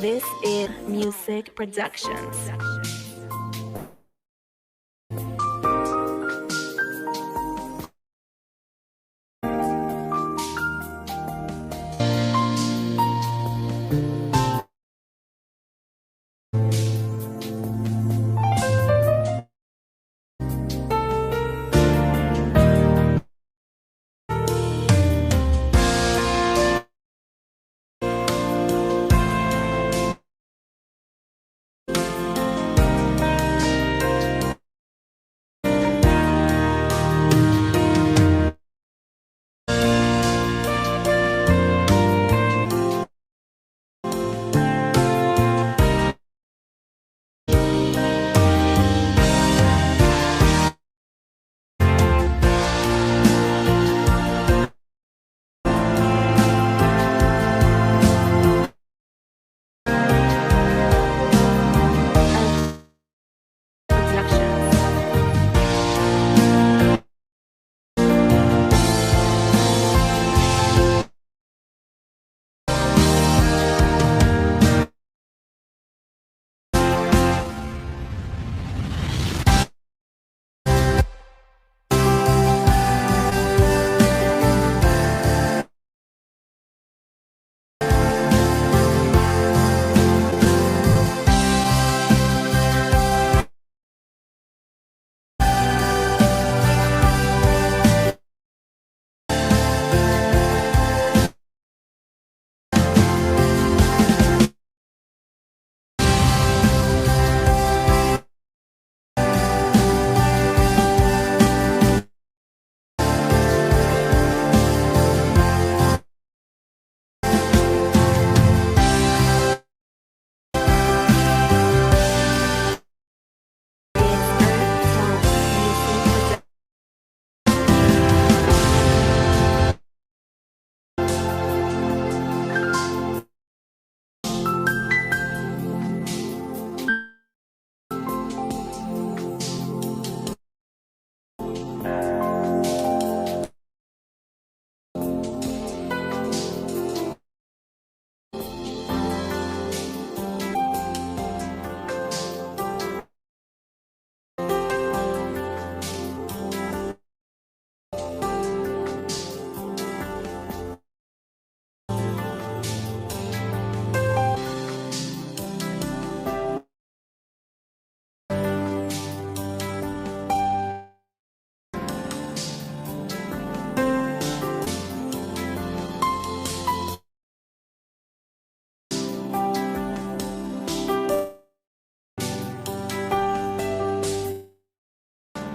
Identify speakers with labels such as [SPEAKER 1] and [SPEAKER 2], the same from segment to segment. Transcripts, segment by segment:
[SPEAKER 1] This is Music Productions.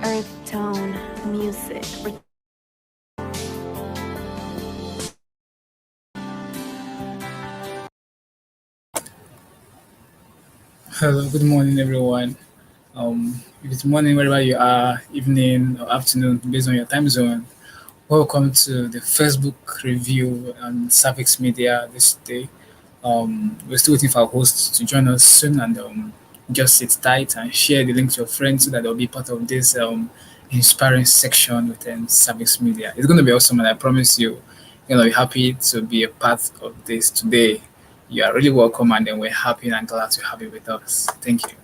[SPEAKER 1] Earth Tone Music.
[SPEAKER 2] Hello, good morning, everyone. If it's morning, wherever you are, evening or afternoon, based on your time zone, welcome to the Facebook review on Saphics Media this day. We're still waiting for our hosts to join us soon, and just sit tight and share the link to your friends so that they'll be part of this inspiring section within Saphics Media. It's going to be awesome, and I promise you, you're going to be happy to be a part of this today. You are really welcome, and then we're happy and glad to have you with us. Thank you.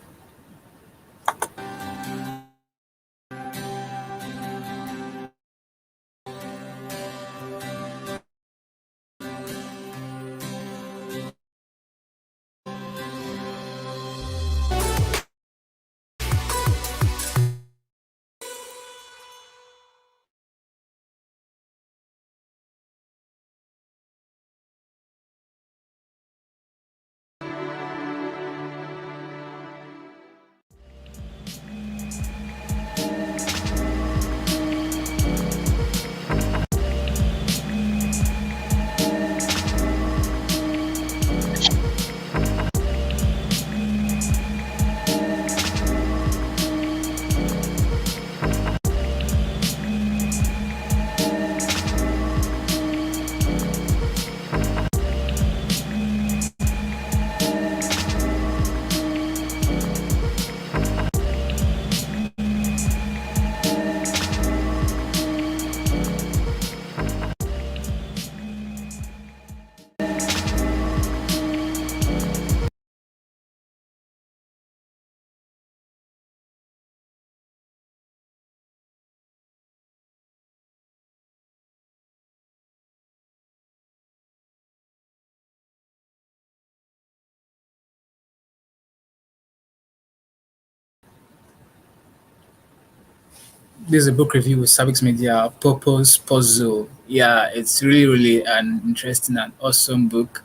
[SPEAKER 2] This is a book review with Savix Media Purpose Puzzle. Yeah, it's really an interesting and awesome book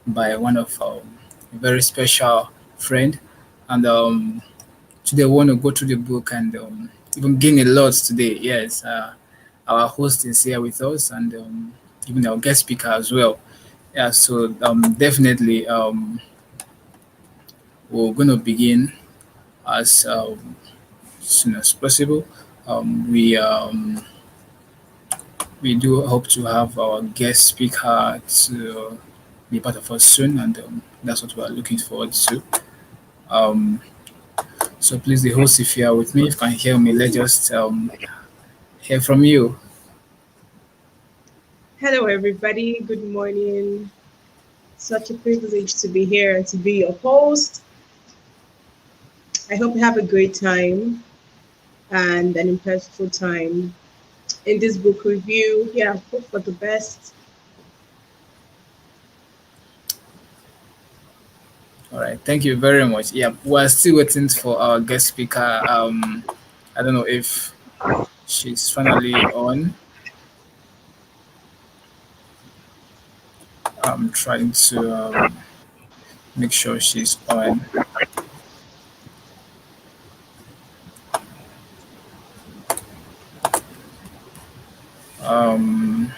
[SPEAKER 2] by one of a very special friend. And today, I want to go through the book and even gain a lot today. Yes, our host is here with us, and even our guest speaker as well. Yeah, so definitely we're going to begin as soon as possible. We do hope to have our guest speaker to be part of us soon, and that's what we are looking forward to. Um, so please, the host, if you are with me, if you can hear me, let's just hear from you.
[SPEAKER 3] Hello, everybody. Good morning. Such a privilege to be here and to be your host. I hope you have a great time and an impactful time in this book review. Yeah, hope for the best.
[SPEAKER 2] All right, thank you very much. Yeah, we're still waiting for our guest speaker. I don't know if she's finally on. I'm trying to make sure she's on. Um,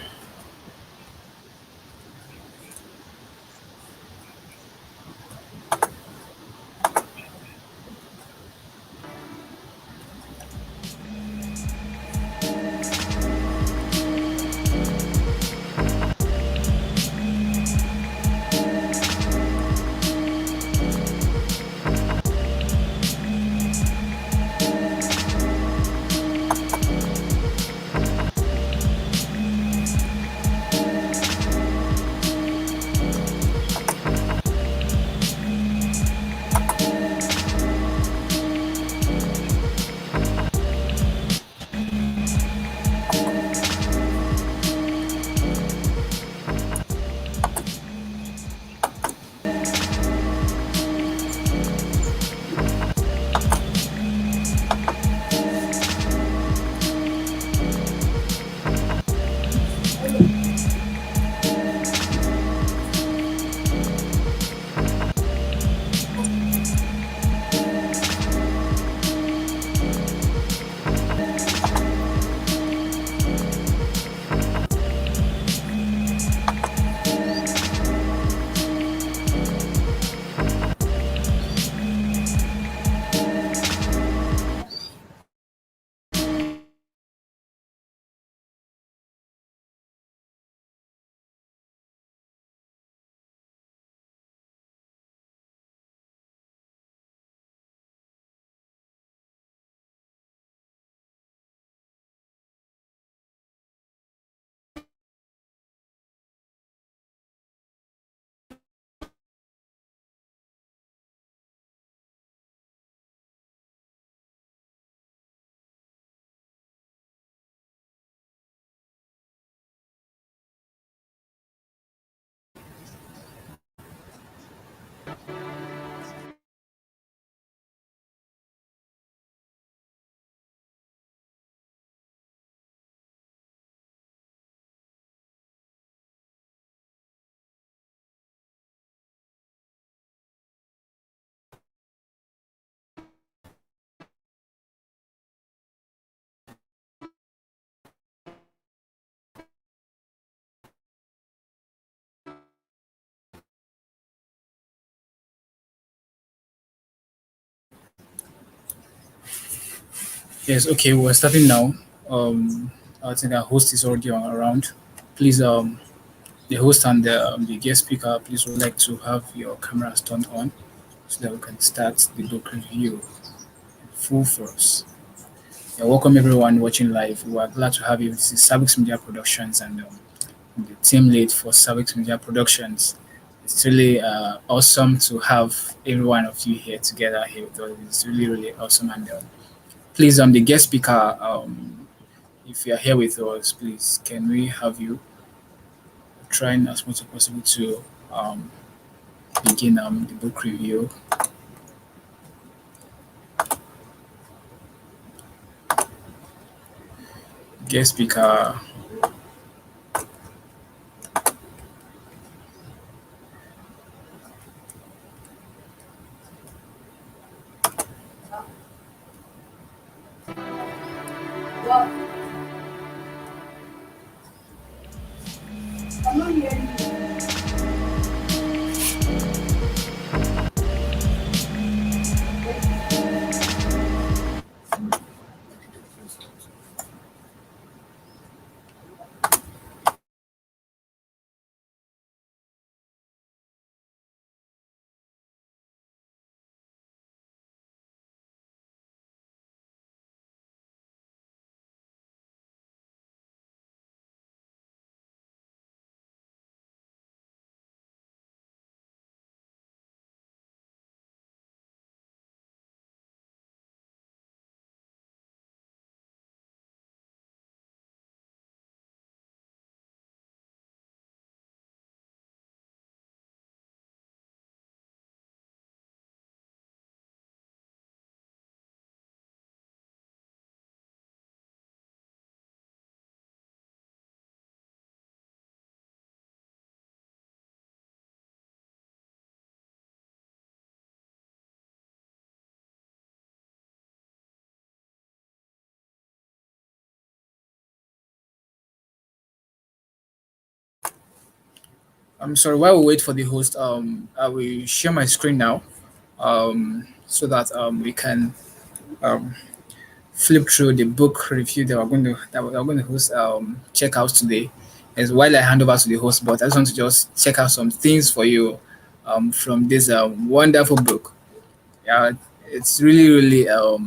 [SPEAKER 2] yes, okay, we're starting now. Um, I think our host is already around. Please, the host and the guest speaker, please would like to have your cameras turned on so that we can start the book review full force. Yeah, welcome everyone watching live. We are glad to have you. This is Savix Media Productions and the team lead for Savix Media Productions. It's really awesome to have every one of you here together here with us. It's really awesome. And please, the guest speaker, if you are here with us, please, can we have you trying as much as possible to begin the book review? guest speaker. I'm sorry, while we wait for the host, I will share my screen now, so that we can um, flip through the book review that we're going to host check out today. As while I hand over to the host, but I just want to just check out some things for you from this wonderful book. Yeah, it's really a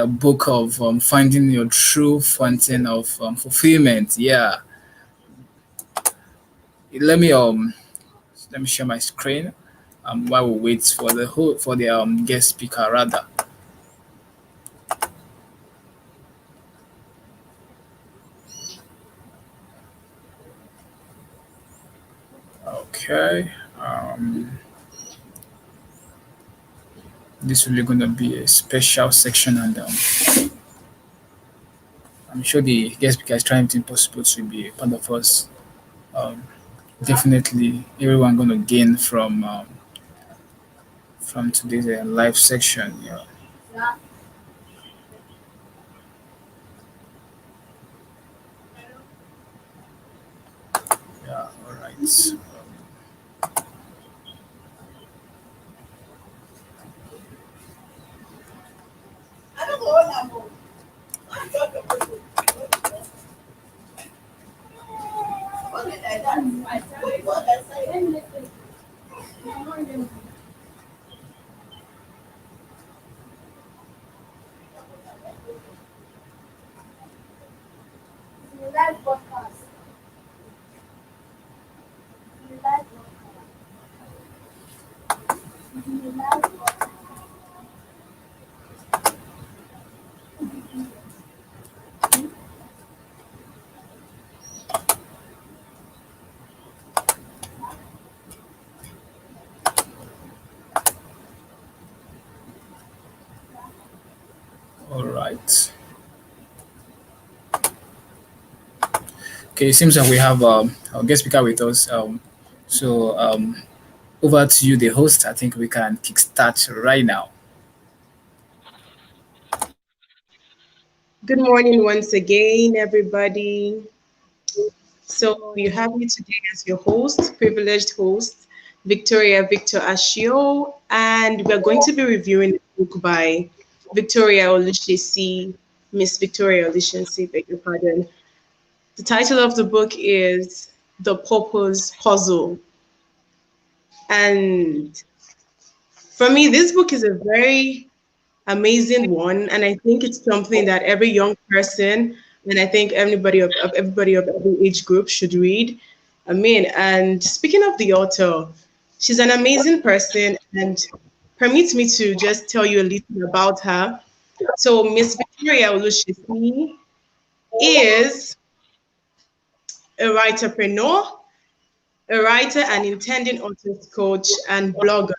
[SPEAKER 2] book of finding your true fountain of fulfillment. Yeah, let me share my screen while we wait for the guest speaker rather. Okay. This really going to be a special section, and I'm sure the guest speaker is trying everything possible to be a part of us. Um, Definitely, everyone going to gain from today's live section. Yeah, yeah. All right. All right. Okay. It seems that we have our guest speaker with us. So over to you, the host. I think we can kickstart right now.
[SPEAKER 3] Good morning once again, everybody. So you have me today as your host, privileged host, Victoria VIctor-Ashio, and we're going to be reviewing a book by Victoria Olusisi, Miss Victoria Olusisi, beg your pardon. The title of the book is The Purpose Puzzle. And for me, this book is a very amazing one, and I think it's something that every young person and I think everybody of every age group should read. I mean, and speaking of the author, she's an amazing person, and permit me to just tell you a little about her. So Miss Victoria Olusisi is a writerpreneur, a writer and intending authors coach and blogger.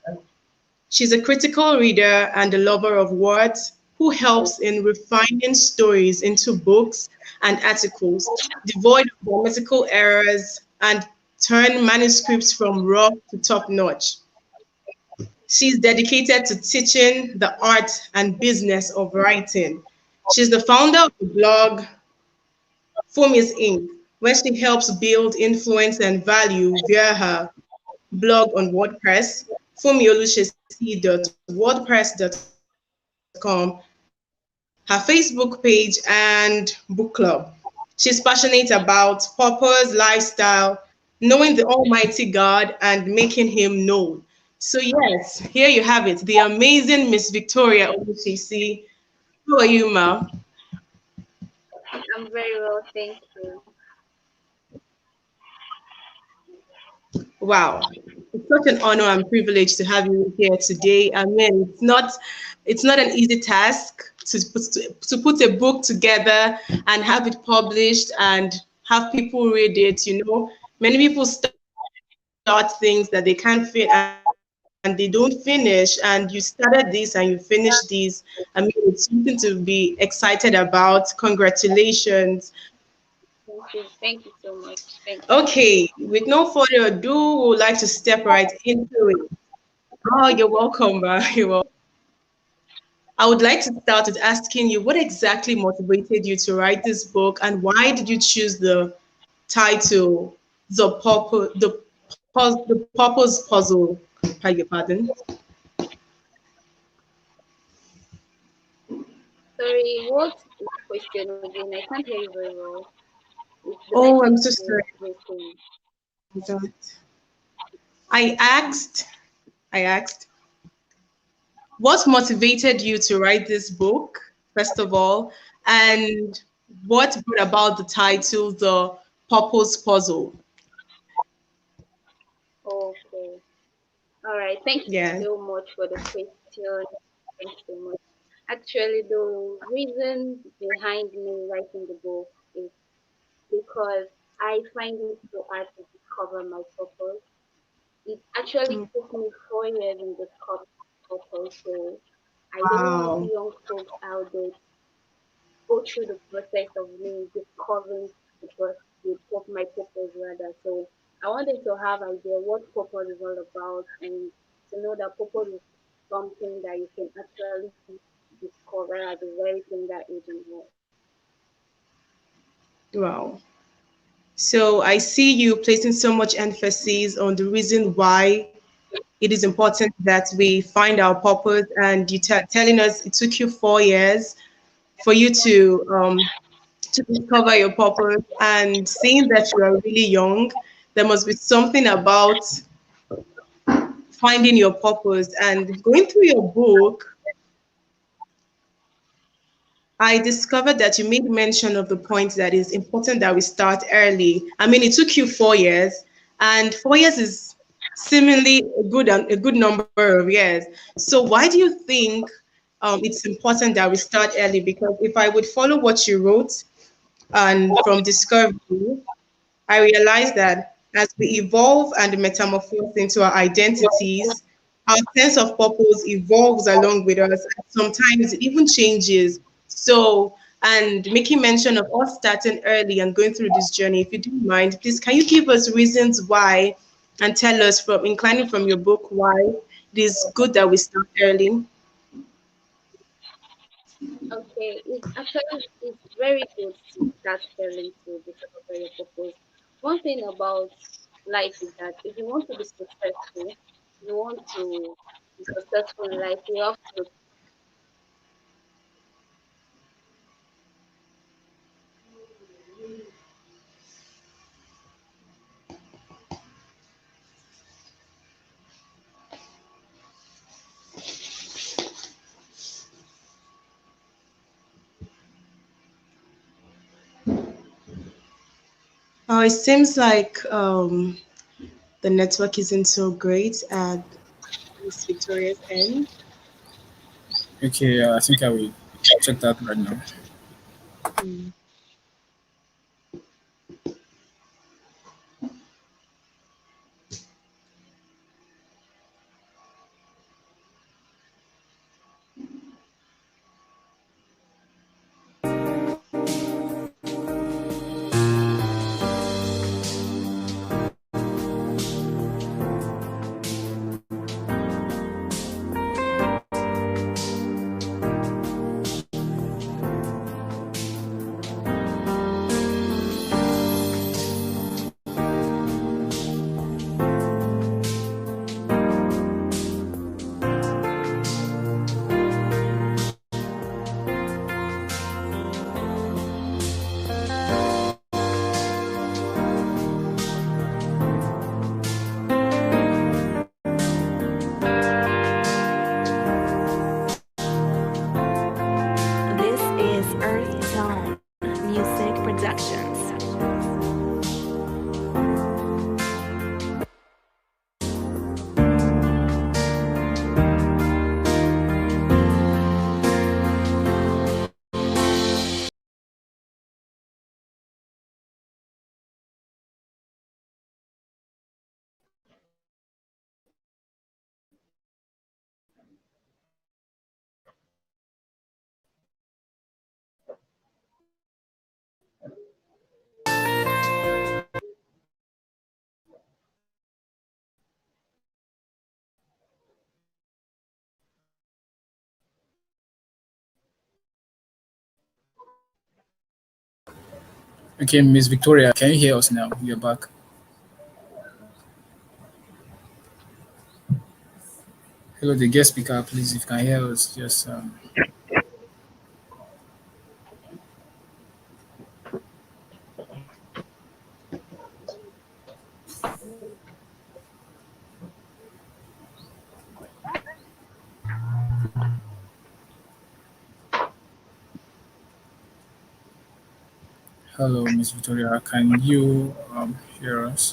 [SPEAKER 3] She's a critical reader and a lover of words, who helps in refining stories into books and articles, devoid of grammatical errors, and turn manuscripts from raw to top notch. She's dedicated to teaching the art and business of writing. She's the founder of the blog Fomis Inc., where she helps build influence and value via her blog on WordPress, fumiolushesi.wordpress.com, her Facebook page, and book club. She's passionate about purpose, lifestyle, knowing the Almighty God, and making Him known. So, yes, here you have it, the amazing Miss Victoria Ousesi. How are you, Ma?
[SPEAKER 4] I'm very well, thank you.
[SPEAKER 3] Wow, it's such an honor and privilege to have you here today. I mean, it's not an easy task to put a book together and have it published and have people read it. Many people start things that they can't fit and they don't finish, and you started this and you finished this. I mean, it's something to be excited about. Congratulations.
[SPEAKER 4] Thank you so much. Thank you.
[SPEAKER 3] Okay, with no further ado, we would like to step right into it. Oh, you're welcome, Ma. You're welcome. I would like to start with asking you what exactly motivated you to write this book, and why did you choose the title, the Purpose Puzzle? Beg your pardon.
[SPEAKER 4] Sorry, what's the question again? I can't hear you very well. The
[SPEAKER 3] Oh,
[SPEAKER 4] network
[SPEAKER 3] I'm
[SPEAKER 4] is
[SPEAKER 3] so sorry
[SPEAKER 4] breaking.
[SPEAKER 3] for that. I asked, I asked, what motivated you to write this book, first of all, and what brought about the title, The Purpose Puzzle?
[SPEAKER 4] Okay. All right. Thank you
[SPEAKER 3] Yeah.
[SPEAKER 4] so much for the question. Thank you so much. Actually, the reason behind me writing the book is because I find it so hard to discover my purpose. It actually took me 4 years in discovering my purpose. So I really want
[SPEAKER 3] Wow.
[SPEAKER 4] young folks out there go through the process of me discovering my purpose rather. So I wanted to have idea what purpose is all about and to know that purpose is something that you can actually discover at the very tender age in life.
[SPEAKER 3] Wow. So I see you placing so much emphasis on the reason why it is important that we find our purpose, and you telling us it took you 4 years for you to discover your purpose, and seeing that you are really young, there must be something about finding your purpose. And going through your book, I discovered that you made mention of the point that it's important that we start early. I mean, it took you 4 years, and 4 years is seemingly a good number of years. So why do you think it's important that we start early? Because if I would follow what you wrote and from discovery, I realized that as we evolve and metamorphose into our identities, our sense of purpose evolves along with us. And sometimes it even changes. So, and making mention of us starting early and going through this journey, if you don't mind, please can you give us reasons why and tell us from inclining from your book why it is good that we start early?
[SPEAKER 4] Okay, it's very good to start early to discover your purpose. One thing about life is that if you want to be successful, you want to be successful in life, you have to
[SPEAKER 3] It seems like the network isn't so great at Miss Victoria's end.
[SPEAKER 2] Okay, I think I will check that right now. Okay, Miss Victoria, can you hear us now? You're back. Hello, the guest speaker, please, if you can hear us, just hello, Miss Victoria, can you hear us?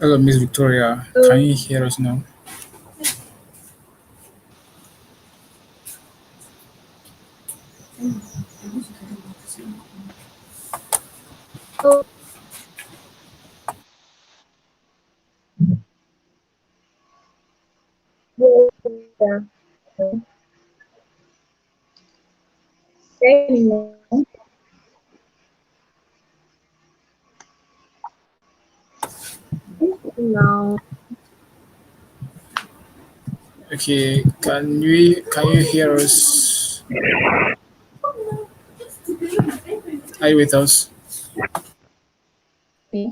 [SPEAKER 2] Hello, Miss Victoria, can you hear us now? Okay, can you hear us? Are you with us?
[SPEAKER 3] Okay.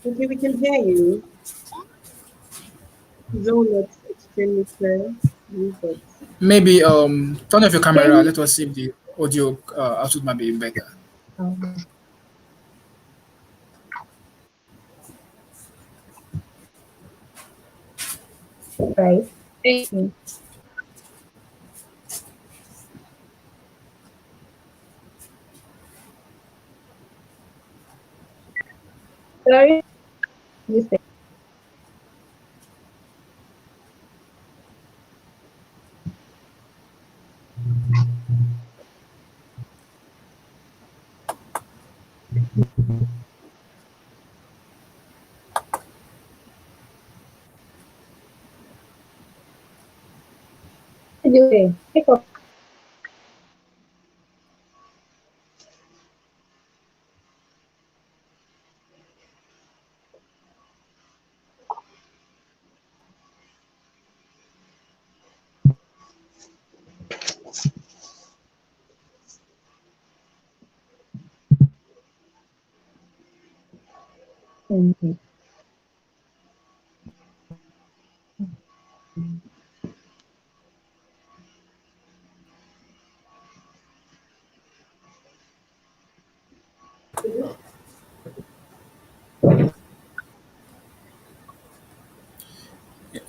[SPEAKER 3] Okay, we can hear you. Though not extremely clear, but
[SPEAKER 2] Maybe turn off your camera. Let us see if the audio output might be better.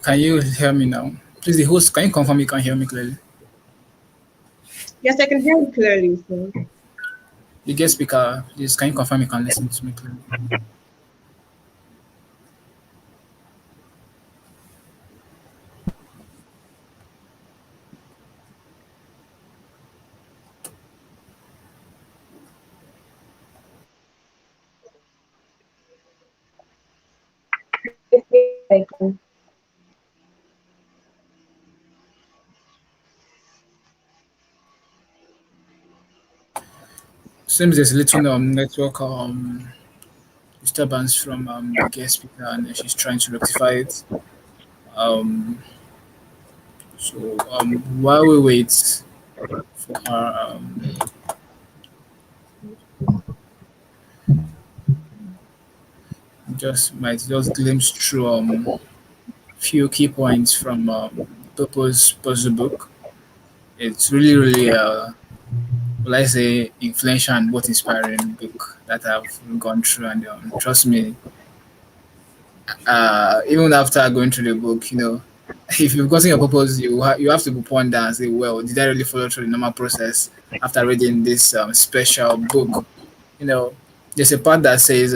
[SPEAKER 2] Can you hear me now? Please, the host, can you confirm you can hear me clearly?
[SPEAKER 3] yes, I can hear you clearly. So.
[SPEAKER 2] The guest speaker, please can you confirm you can listen to me clearly?
[SPEAKER 3] I can.
[SPEAKER 2] Seems there's a little network disturbance from the guest speaker, and she's trying to rectify it. Um, so while we wait for her, just glimpse through few key points from Purpose Puzzle book. It's really will I say influential and both inspiring book that I've gone through, and trust me, even after going through the book, if you've gotten your purpose, you have to ponder and say, well, did I really follow through the normal process after reading this special book? You know, there's a part that says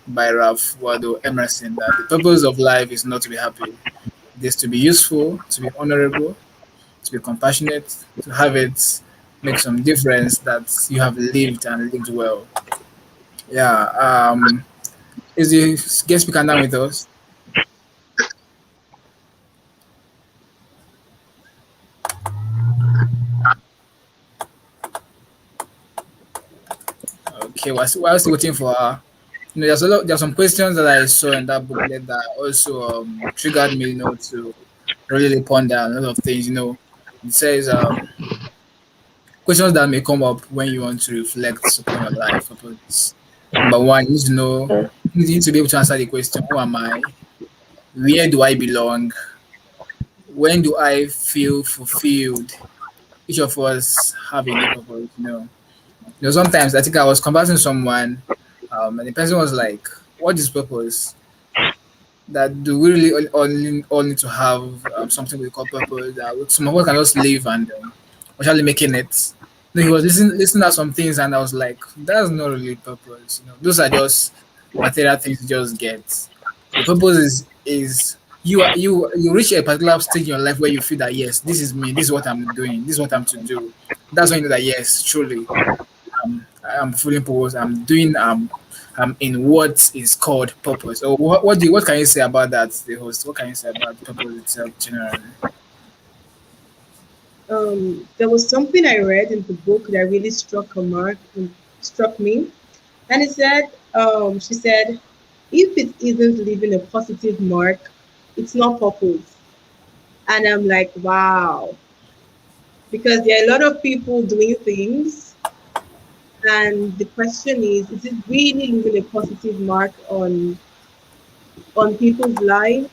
[SPEAKER 2] by Ralph Waldo Emerson that the purpose of life is not to be happy, it is to be useful, to be honorable, to be compassionate, to have it make some difference that you have lived and lived well. Yeah. Is the guest speaker now with us? Okay, while still waiting for her, there's some questions that I saw in that booklet that also triggered me, to really ponder a lot of things. It says questions that may come up when you want to reflect upon your life purpose. Number one, you need to know, you need to be able to answer the question: Who am I? Where do I belong? When do I feel fulfilled? Each of us have a unique purpose. Sometimes I think I was conversing with someone, and the person was like, "What is purpose? That do we really all need to have something we call purpose? That some of us can just live and actually making it." He was listening at some things, and I was like, "That's not really purpose. Those are just material things you just get. The purpose is you reach a particular stage in your life where you feel that yes, this is me. This is what I'm doing. This is what I'm to do. That's when you know that yes, truly." I'm fully purpose. I'm in what is called purpose. So what can you say about that, the host? What can you say about purpose itself generally?
[SPEAKER 3] There was something I read in the book that really struck me, and it said, she said, if it isn't leaving a positive mark, it's not purpose. And I'm like, wow, because there are a lot of people doing things, and the question is it really leaving a positive mark on people's life?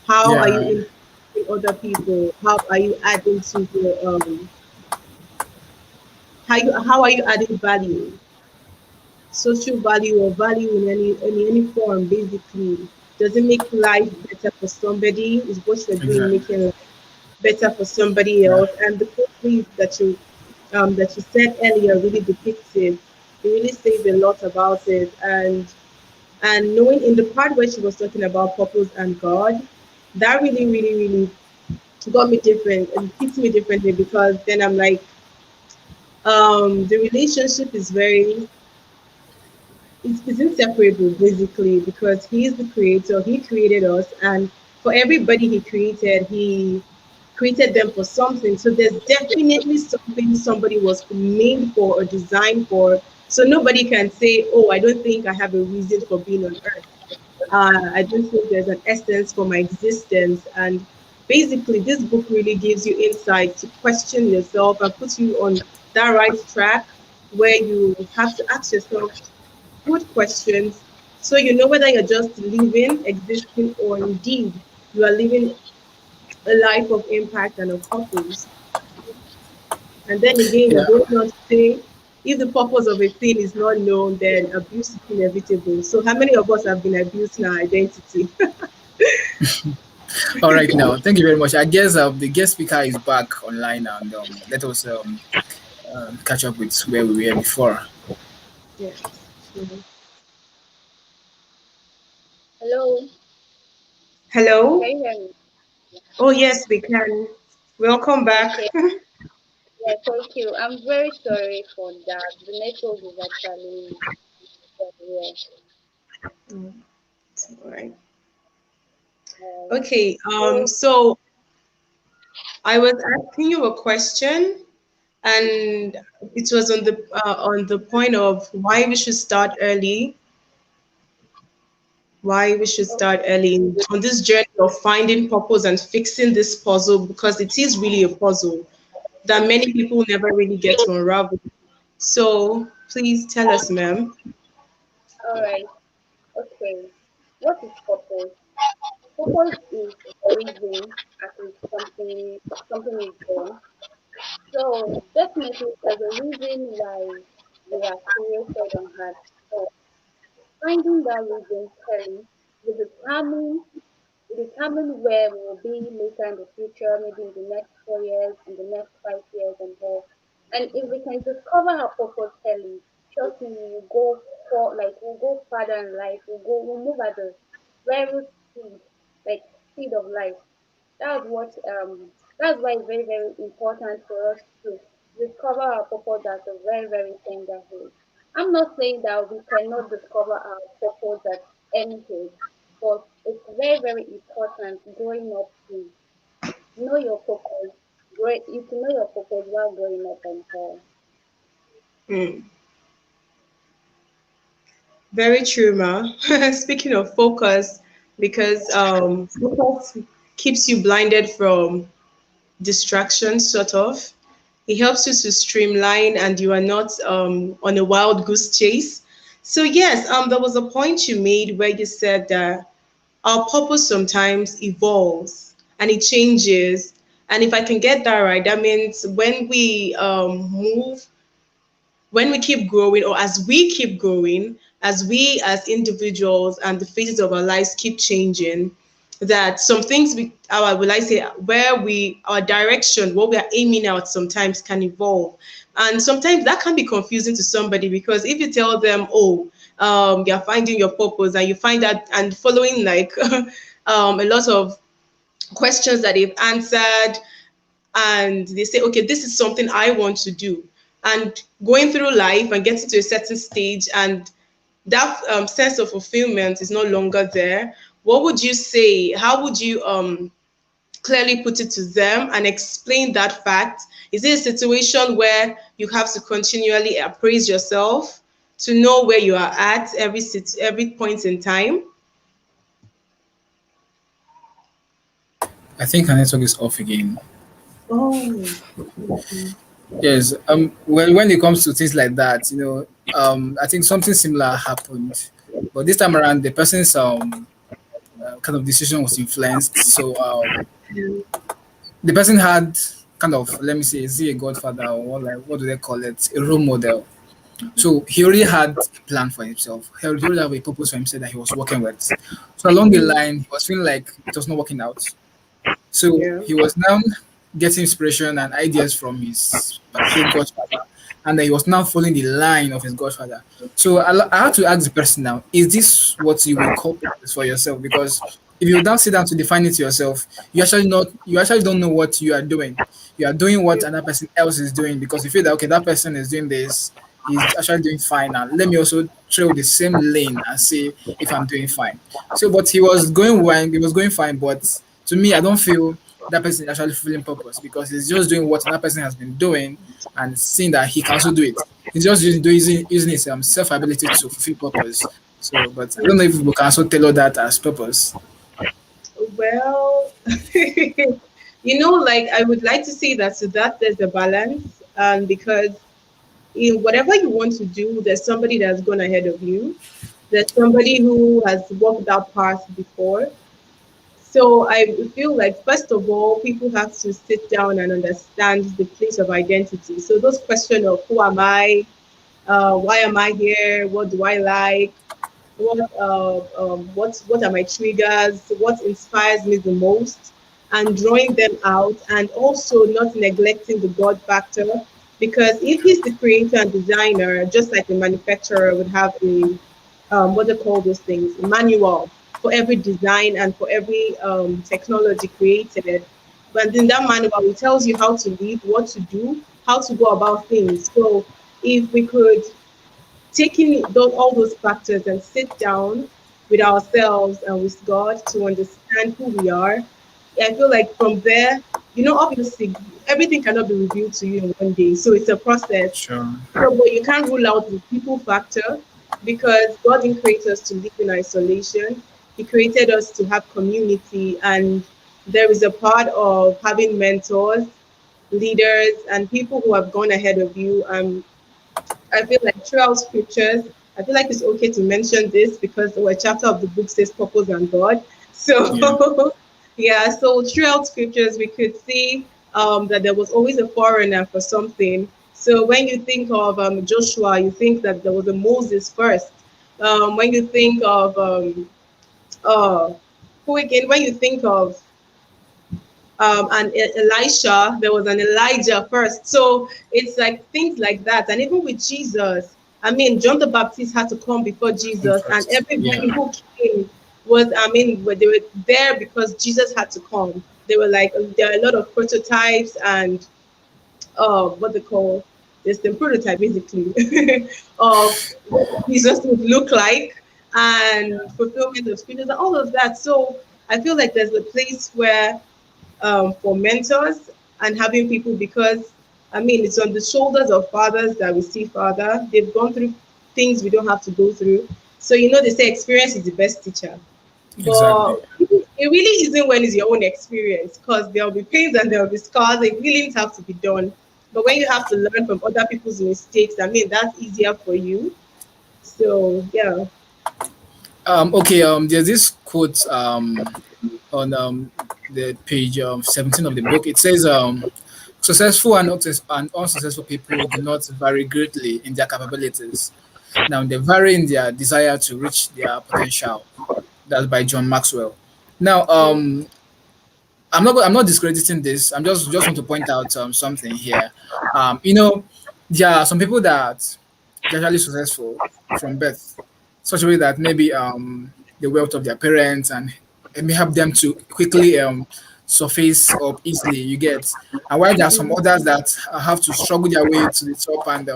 [SPEAKER 3] How are you
[SPEAKER 2] Yeah,
[SPEAKER 3] impacting other people? How are you adding to the how are you adding value, social value or value in any form? Basically, does it make life better for somebody? Is what you're doing
[SPEAKER 2] exactly.
[SPEAKER 3] making life better for somebody
[SPEAKER 2] Yeah,
[SPEAKER 3] else? And the quote that you said earlier really depicted. It really says a lot about it. And knowing in the part where she was talking about purpose and God, that really got me different and hits me differently, because then I'm like, the relationship is it's inseparable, basically, because he is the creator. He created us, and for everybody he created them for something. So there's definitely something somebody was made for or designed for. So nobody can say, oh, I don't think I have a reason for being on earth. I don't think there's an essence for my existence. And basically, this book really gives you insight to question yourself and puts you on that right track, where you have to ask yourself good questions, so you know whether you're just living, existing, or indeed you are living a life of impact and of purpose. And then again,
[SPEAKER 2] yeah,
[SPEAKER 3] it goes on to say, if the purpose of a thing is not known, then abuse is inevitable. So, how many of us have been abusing our identity?
[SPEAKER 2] all right. Now, thank you very much. I guess the guest speaker is back online, and let us catch up with where we were before.
[SPEAKER 3] Yes. Mhm.
[SPEAKER 4] Hello, can
[SPEAKER 3] Hello.
[SPEAKER 4] you hear me?
[SPEAKER 3] Oh yes, we can. Welcome back.
[SPEAKER 4] Okay, yeah, thank you. I'm very sorry for that. The network is actually yeah.
[SPEAKER 3] Mm, all right.
[SPEAKER 4] Uh,
[SPEAKER 3] Okay.
[SPEAKER 4] so
[SPEAKER 3] So I was asking you a question, and it was on the point of why we should start early. Why we should start
[SPEAKER 4] okay,
[SPEAKER 3] early on this journey of finding purpose and fixing this puzzle, because it is really a puzzle that many people never really get to unravel. So please tell us, ma'am.
[SPEAKER 4] all right, okay. What is purpose? Purpose is the reason as if something is done. So definitely there's a reason why we are created on earth. So finding that reason clearly will determine where we will be later in the future, maybe in the next 4 years, in the next 5 years, and more. And if we can discover our purpose early, trust me, we will go for like we'll go further in life. We'll move at the very speed, like speed of light. That's what that's why it's very very important for us to discover our purpose at a very very tender age. I'm not saying that we cannot discover our purpose at any age, but it's very very important growing up to know your purpose. You to know your purpose while growing up and all.
[SPEAKER 3] Hmm. Very true, Ma. Speaking of focus, because focus keeps you blinded from distractions, sort of. It helps you to streamline and you are not on a wild goose chase. So, yes, there was a point you made where you said that our purpose sometimes evolves and it changes. And if I can get that right, that means when we keep growing, or as we keep growing, as we as individuals and the phases of our lives keep changing, that some things our will I say where we our direction, what we are aiming at sometimes can evolve. And sometimes that can be confusing to somebody, because if you tell them, oh, you're finding your purpose, and you find that and following like a lot of questions that they've answered, and they say, okay, this is something I want to do. And going through life and getting to a certain stage, and that sense of fulfillment is no longer there. What would you say? How would you clearly put it to them and explain that fact? Is it a situation where you have to continually appraise yourself to know where you are at every point in time?
[SPEAKER 2] I think our network is off again.
[SPEAKER 3] Oh,
[SPEAKER 2] Yes. Well, when it comes to things like that, I think something similar happened, but this time around, the person's kind of decision was influenced. So the person had kind of, let me say, is he a godfather, or what do they call it, a role model. So he already had a plan for himself. He already have a purpose for himself that he was working with. So along the line, he was feeling like it was not working out. So
[SPEAKER 3] yeah.
[SPEAKER 2] he was now getting inspiration and ideas from his, say, godfather, and then he was now following the line of his godfather. So I had to ask the person now: is this what you will call purpose for yourself? Because if you don't sit down to define it yourself, you actually don't know what you are doing. You are doing what another person else is doing because you feel that okay, that person is doing this, he's actually doing fine, and let me also trail the same lane and see if I'm doing fine. So, but he was going fine, but to me, I don't feel that person is actually fulfilling purpose because he's just doing what another person has been doing and seeing that he can also do it. He's just using his self ability to fulfill purpose. So, but I don't know if we can also tailor that as purpose.
[SPEAKER 3] Well, like I would like to say that so that there's a balance, because in whatever you want to do, there's somebody that's gone ahead of you. There's somebody who has walked that path before. So I feel like first of all, people have to sit down and understand the place of identity. So those questions of who am I, why am I here, what do I like, what are my triggers, what inspires me the most, and drawing them out, and also not neglecting the God factor. Because if he's the creator and designer, just like the manufacturer would have a what they call those things, a manual for every design and for every technology created. But in that manual, it tells you how to live, what to do, how to go about things. So if we could taking all those factors and sit down with ourselves and with God to understand who we are. I feel like from there, obviously everything cannot be revealed to you in one day. So it's a process.
[SPEAKER 2] Sure.
[SPEAKER 3] So, but you can't rule out the people factor because God didn't create us to live in isolation. He created us to have community, and there is a part of having mentors, leaders, and people who have gone ahead of you. I feel like throughout scriptures, I feel like it's okay to mention this because our chapter of the book says purpose and God.
[SPEAKER 2] Yeah.
[SPEAKER 3] So, yeah, so throughout scriptures, we could see that there was always a foreigner for something. So when you think of Joshua, you think that there was a Moses first. When you think of uh, who again? When you think of and Elisha, there was an Elijah first. So it's like things like that. And even with Jesus, I mean, John the Baptist had to come before Jesus, and
[SPEAKER 2] Comfort. Yeah.
[SPEAKER 3] everybody who came was, I mean, they were there because Jesus had to come. They were like, there are a lot of prototypes and what they call this the prototype basically of what Jesus would look like and fulfillment of scriptures and all of that. So I feel like there's a place where for mentors and having people because I mean it's on the shoulders of fathers that we see father. They've gone through things we don't have to go through. So they say experience is the best teacher.
[SPEAKER 2] Exactly.
[SPEAKER 3] But it really isn't when it's your own experience because there'll be pains and there'll be scars. The healings have to be done. But when you have to learn from other people's mistakes, I mean that's easier for you. So yeah.
[SPEAKER 2] Okay. There's this quote on the page 17 of the book. It says successful and unsuccessful people do not vary greatly in their capabilities. Now they vary in their desire to reach their potential. That's by John Maxwell. Now, I'm not discrediting this. I'm just want to point out something here. There are some people that they're actually successful from birth, such a way that maybe the wealth of their parents and it may help them to quickly surface up easily. You get, and while there are some others that have to struggle their way to the top and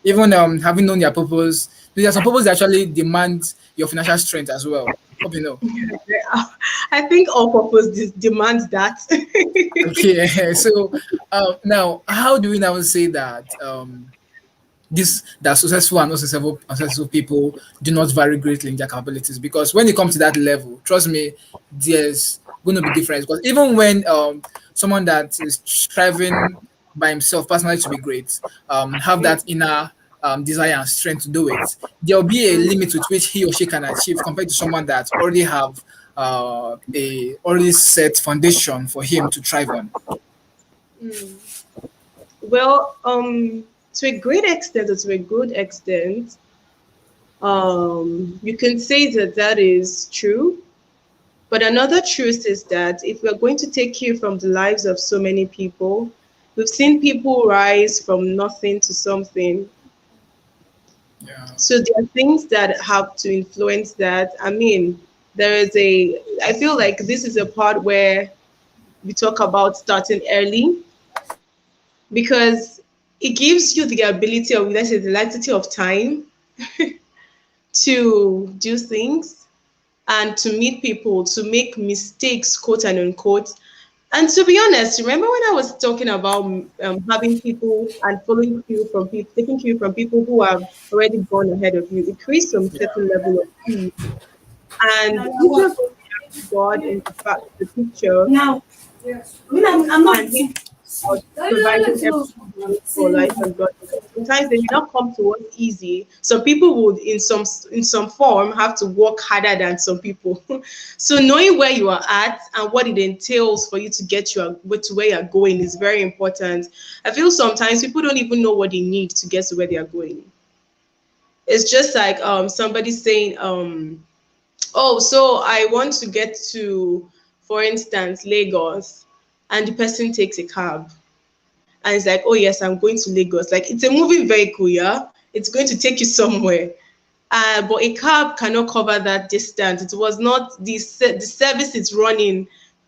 [SPEAKER 2] even having known their purpose, there are some purpose that actually demand your financial strength as well. Hope you know.
[SPEAKER 3] I think all purpose demands that.
[SPEAKER 2] Okay, so now how do we now say that this that successful and unsuccessful people do not vary greatly in their capabilities? Because when it comes to that level, trust me, there's going to be difference. Because even when someone that is striving by himself personally to be great, have that inner desire and strength to do it, there'll be a limit with which he or she can achieve compared to someone that already have a already set foundation for him to thrive on.
[SPEAKER 3] Well, to a great extent or to a good extent, you can say that that is true. But another truth is that if we're going to take you from the lives of so many people, we've seen people rise from nothing to something.
[SPEAKER 2] Yeah.
[SPEAKER 3] So there are things that have to influence that. I mean, I feel like this is a part where we talk about starting early because it gives you the ability of, let's say, the laxity of time to do things and to meet people, to make mistakes, quote and unquote. And to be honest, remember when I was talking about having people and following cue from people, taking cue from people who have already gone ahead of you? It creates some
[SPEAKER 2] Yeah.
[SPEAKER 3] certain level of ease. And if you're going to have God in the fact, the picture, and Him providing everything for life and God. Sometimes they may not come to us easy. Some people would, in some form, have to work harder than some people. So knowing where you are at and what it entails for you to get to where you're going is very important. I feel sometimes people don't even know what they need to get to where they are going. It's just like somebody saying, oh, so I want to get to, for instance, Lagos, and the person takes a cab. and it's like, oh yes, I'm going to Lagos. Like it's a moving vehicle, yeah. It's going to take you somewhere. But a cab cannot cover that distance. It was not the service it's running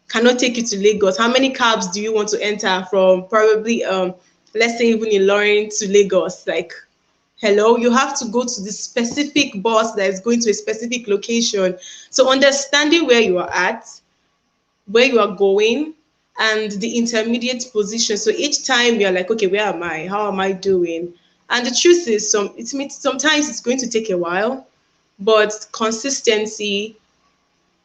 [SPEAKER 3] cannot take you to Lagos. How many cabs do you want to enter from probably let's say even in Lorraine to Lagos? Like hello, you have to go to the specific bus that is going to a specific location. So understanding where you are at, where you are going, and the intermediate position. So each time you're like, okay, where am I? How am I doing? And the truth is, sometimes it's going to take a while, but consistency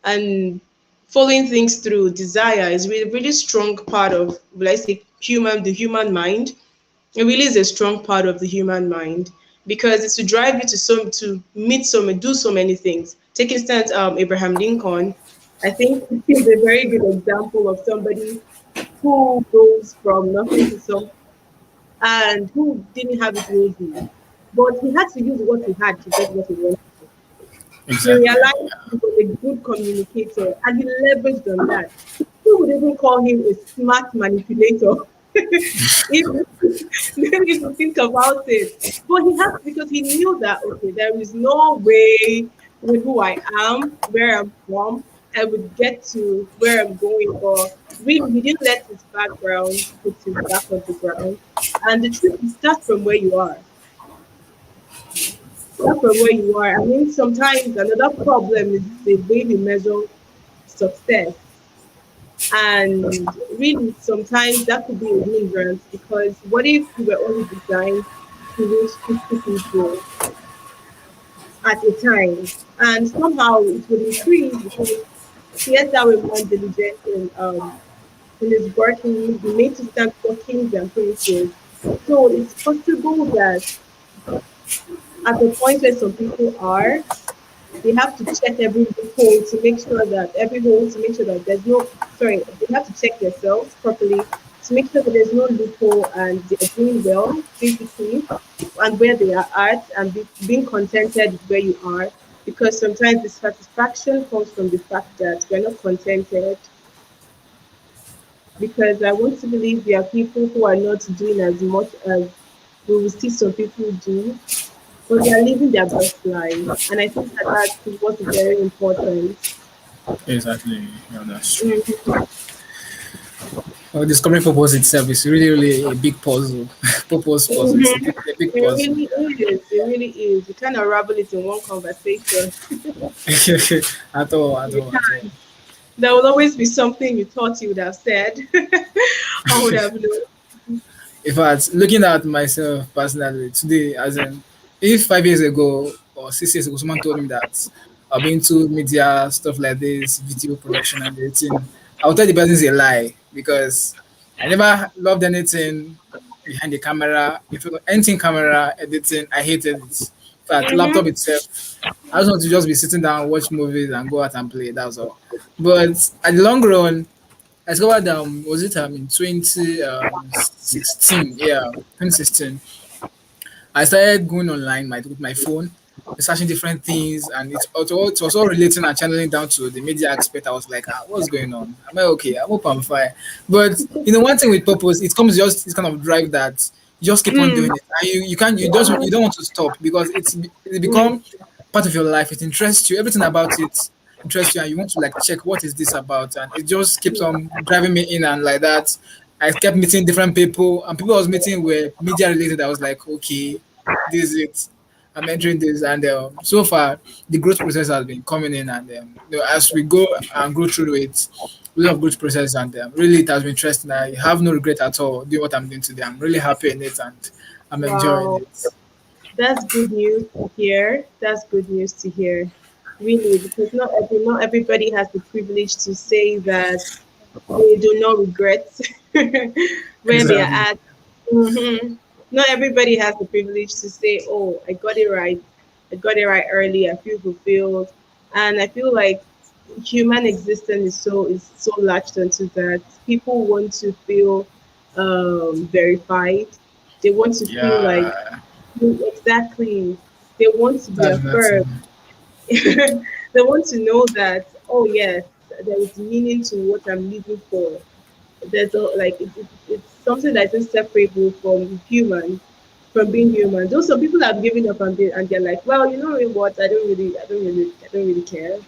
[SPEAKER 3] and following things through desire is really really strong part of, let's say, the human mind. It really is a strong part of the human mind because it's to drive you to meet do so many things. Take instance, Abraham Lincoln. I think he's a very good example of somebody who goes from nothing to something and who didn't have it easy, but he had to use what he had to get what he wanted. He
[SPEAKER 2] Exactly.
[SPEAKER 3] realized he was a good communicator and he leveraged on that. People would even call him a smart manipulator. if, if you think about it. But he has, because he knew that, okay, there is no way with who I am, where I'm from, I would get to where I'm going. But really, he didn't let his background put his back on the ground. And the truth is, start from where you are. Start from where you are. I mean, sometimes another problem is the way we measure success. And really, sometimes that could be a hindrance because what if you were only designed to reach 50 people at a time? And somehow it would increase because yes, that way more diligent in his work, he will be made to stand for kings and princes. So it's possible that at the point where some people are, they have to check every loophole to make sure that every hole to make sure that there's no sorry, they have to check themselves properly to make sure that there's no loophole and they're doing well basically and where they are at and being contented with where you are because sometimes the satisfaction comes from the fact that we're not contented because I want to believe there are people who are not doing as much as we will see some people do, but they are living their best life. And I think that that's what's very important.
[SPEAKER 2] Exactly. Yeah, that's true.
[SPEAKER 3] Mhm.
[SPEAKER 2] Discovering purpose itself is really, really a big puzzle. Purpose puzzle. It's
[SPEAKER 3] Mhm.
[SPEAKER 2] a big
[SPEAKER 3] It
[SPEAKER 2] puzzle.
[SPEAKER 3] really is. It really is. You can't unravel it in one conversation.
[SPEAKER 2] At all, at
[SPEAKER 3] You
[SPEAKER 2] all, at all.
[SPEAKER 3] can't. There will always be something you thought you would have said or would have known.
[SPEAKER 2] In fact, looking at myself personally today, as in, if 5 years ago or 6 years ago, someone told me that I'll be into media stuff like this, video production and editing, I would tell the person it's a lie because I never loved anything behind the camera. If it was anything camera editing, I hated it. In fact, laptop
[SPEAKER 3] Mm-hmm.
[SPEAKER 2] itself, I just want to just be sitting down, watch movies, and go out and play. That's all. But at the long run, I discovered was it in 2016? Yeah, 2016. I started going online with my phone, researching different things, and it was all relating and channeling down to the media aspect. I was like, what's going on? Am I okay? I hope I'm fine. But one thing with purpose, it comes just this kind of drive that you just keep on
[SPEAKER 3] Mm,
[SPEAKER 2] doing it, and you can't you don't want to stop because it
[SPEAKER 3] mm,
[SPEAKER 2] become part of your life. It interests you. Everything about it interests you, and you want to like check what is this about, and it just keeps on driving me in and like that. I kept meeting different people, and people I was meeting were media related. I was like, okay, this is it. I'm entering this, and so far the growth process has been coming in, and as we go and go through it, we have growth process, and really it has been interesting. I have no regret at all doing what I'm doing today. I'm really happy in it, and I'm enjoying
[SPEAKER 3] wow.
[SPEAKER 2] it.
[SPEAKER 3] That's good news to hear. That's good news to hear. Really, because not everybody has the privilege to say that they do not regret where they are
[SPEAKER 2] Exactly.
[SPEAKER 3] at. Not everybody has the privilege to say, "Oh, I got it right. I got it right early. I feel fulfilled," and I feel like human existence is so latched onto that. People want to feel verified. They want to feel like
[SPEAKER 2] Yeah,
[SPEAKER 3] exactly. They want to be
[SPEAKER 2] that's
[SPEAKER 3] affirmed.
[SPEAKER 2] nothing.
[SPEAKER 3] They want to know that, oh yes, there is meaning to what I'm living for. There's a, like it's something that is inseparable from human, from being human. Those some people have given up and they're like, well, you know what? I don't really care.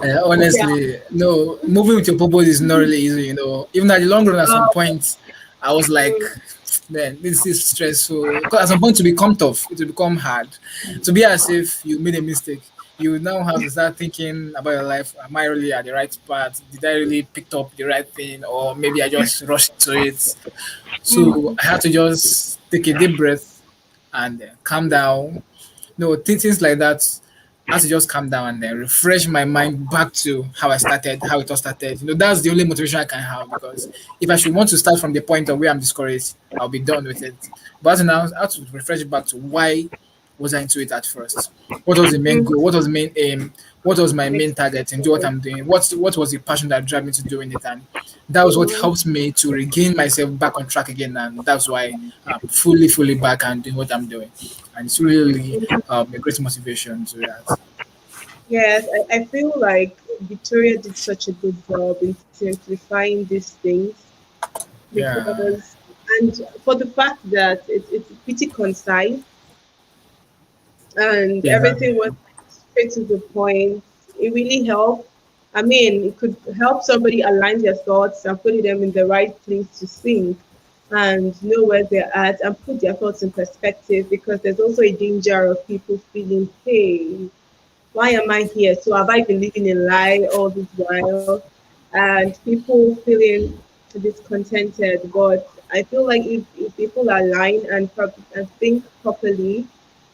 [SPEAKER 3] Yeah.
[SPEAKER 2] Honestly, no, moving with your purpose is not really easy, Even at the long run, at some
[SPEAKER 3] Um,
[SPEAKER 2] point, I was like,
[SPEAKER 3] mm,
[SPEAKER 2] man, this is stressful. Because at some point, to become tough, it will become hard. To be as if you made a mistake, you now have to start thinking about your life. Am I really at the right path? Did I really pick up the right thing? Or maybe I just rushed into it? So
[SPEAKER 3] mm,
[SPEAKER 2] I had to just take a deep breath and calm down. No, things like that. I had to just calm down and then refresh my mind back to how I started, how it all started. That's the only motivation I can have, because if I should want to start from the point of where I'm discouraged, I'll be done with it. But now I have to refresh back to why was I into it at first? What was the main
[SPEAKER 3] mm.
[SPEAKER 2] goal? What was the main aim? What was my
[SPEAKER 3] Makes
[SPEAKER 2] main target and do what I'm doing? What was the passion that drove me to doing it? And that was what helped me to regain myself back on track again. And that's why I'm fully back and doing what I'm doing. And it's really a great motivation to that.
[SPEAKER 3] Yes, I feel like Victoria did such a good job in simplifying these things
[SPEAKER 2] Yeah,
[SPEAKER 3] because, and for the fact that it's pretty concise and everything
[SPEAKER 2] exactly.
[SPEAKER 3] was straight to the point, it really helped. I mean, it could help somebody align their thoughts and put them in the right place to think and know where they're at and put their thoughts in perspective because there's also a danger of people feeling, hey, why am I here? So have I been living a lie all this while? And people feeling discontented. But I feel like if people align and think properly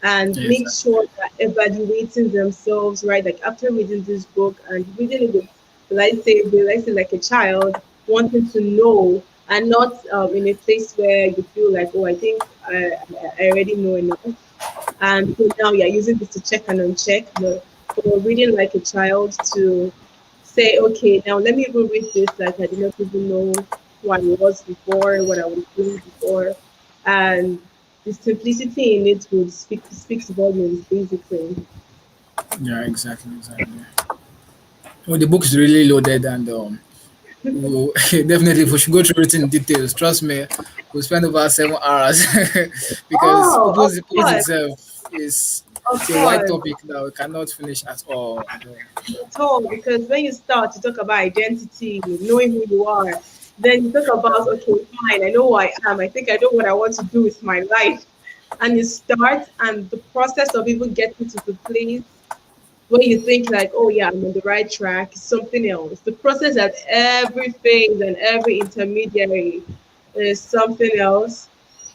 [SPEAKER 3] and make
[SPEAKER 2] Exactly.
[SPEAKER 3] sure that evaluating themselves, right? Like after reading this book and reading it with, let's say like a child, wanting to know and not in a place where you feel like, oh, I think I already know enough and so now you're using this to check and uncheck, but for reading like a child to say, okay, now let me even read this like I did not even know who I was before, what I was doing before. And the simplicity in it would speaks volumes basically.
[SPEAKER 2] Yeah, exactly. Well, the book is really loaded, and we'll, definitely if we should go through it in details. Trust me, we'll spend over 7 hours because
[SPEAKER 3] Oh,
[SPEAKER 2] purpose itself is
[SPEAKER 3] of
[SPEAKER 2] it's a wide
[SPEAKER 3] course.
[SPEAKER 2] topic that we cannot finish at all. At all.
[SPEAKER 3] At all because when you start to talk about identity, knowing who you are, then you talk about okay, fine, I know who I am. I think I know what I want to do with my life. And you start and the process of even getting to the place where you think like, oh yeah, I'm on the right track, is something else. The process at every phase and every intermediary is something else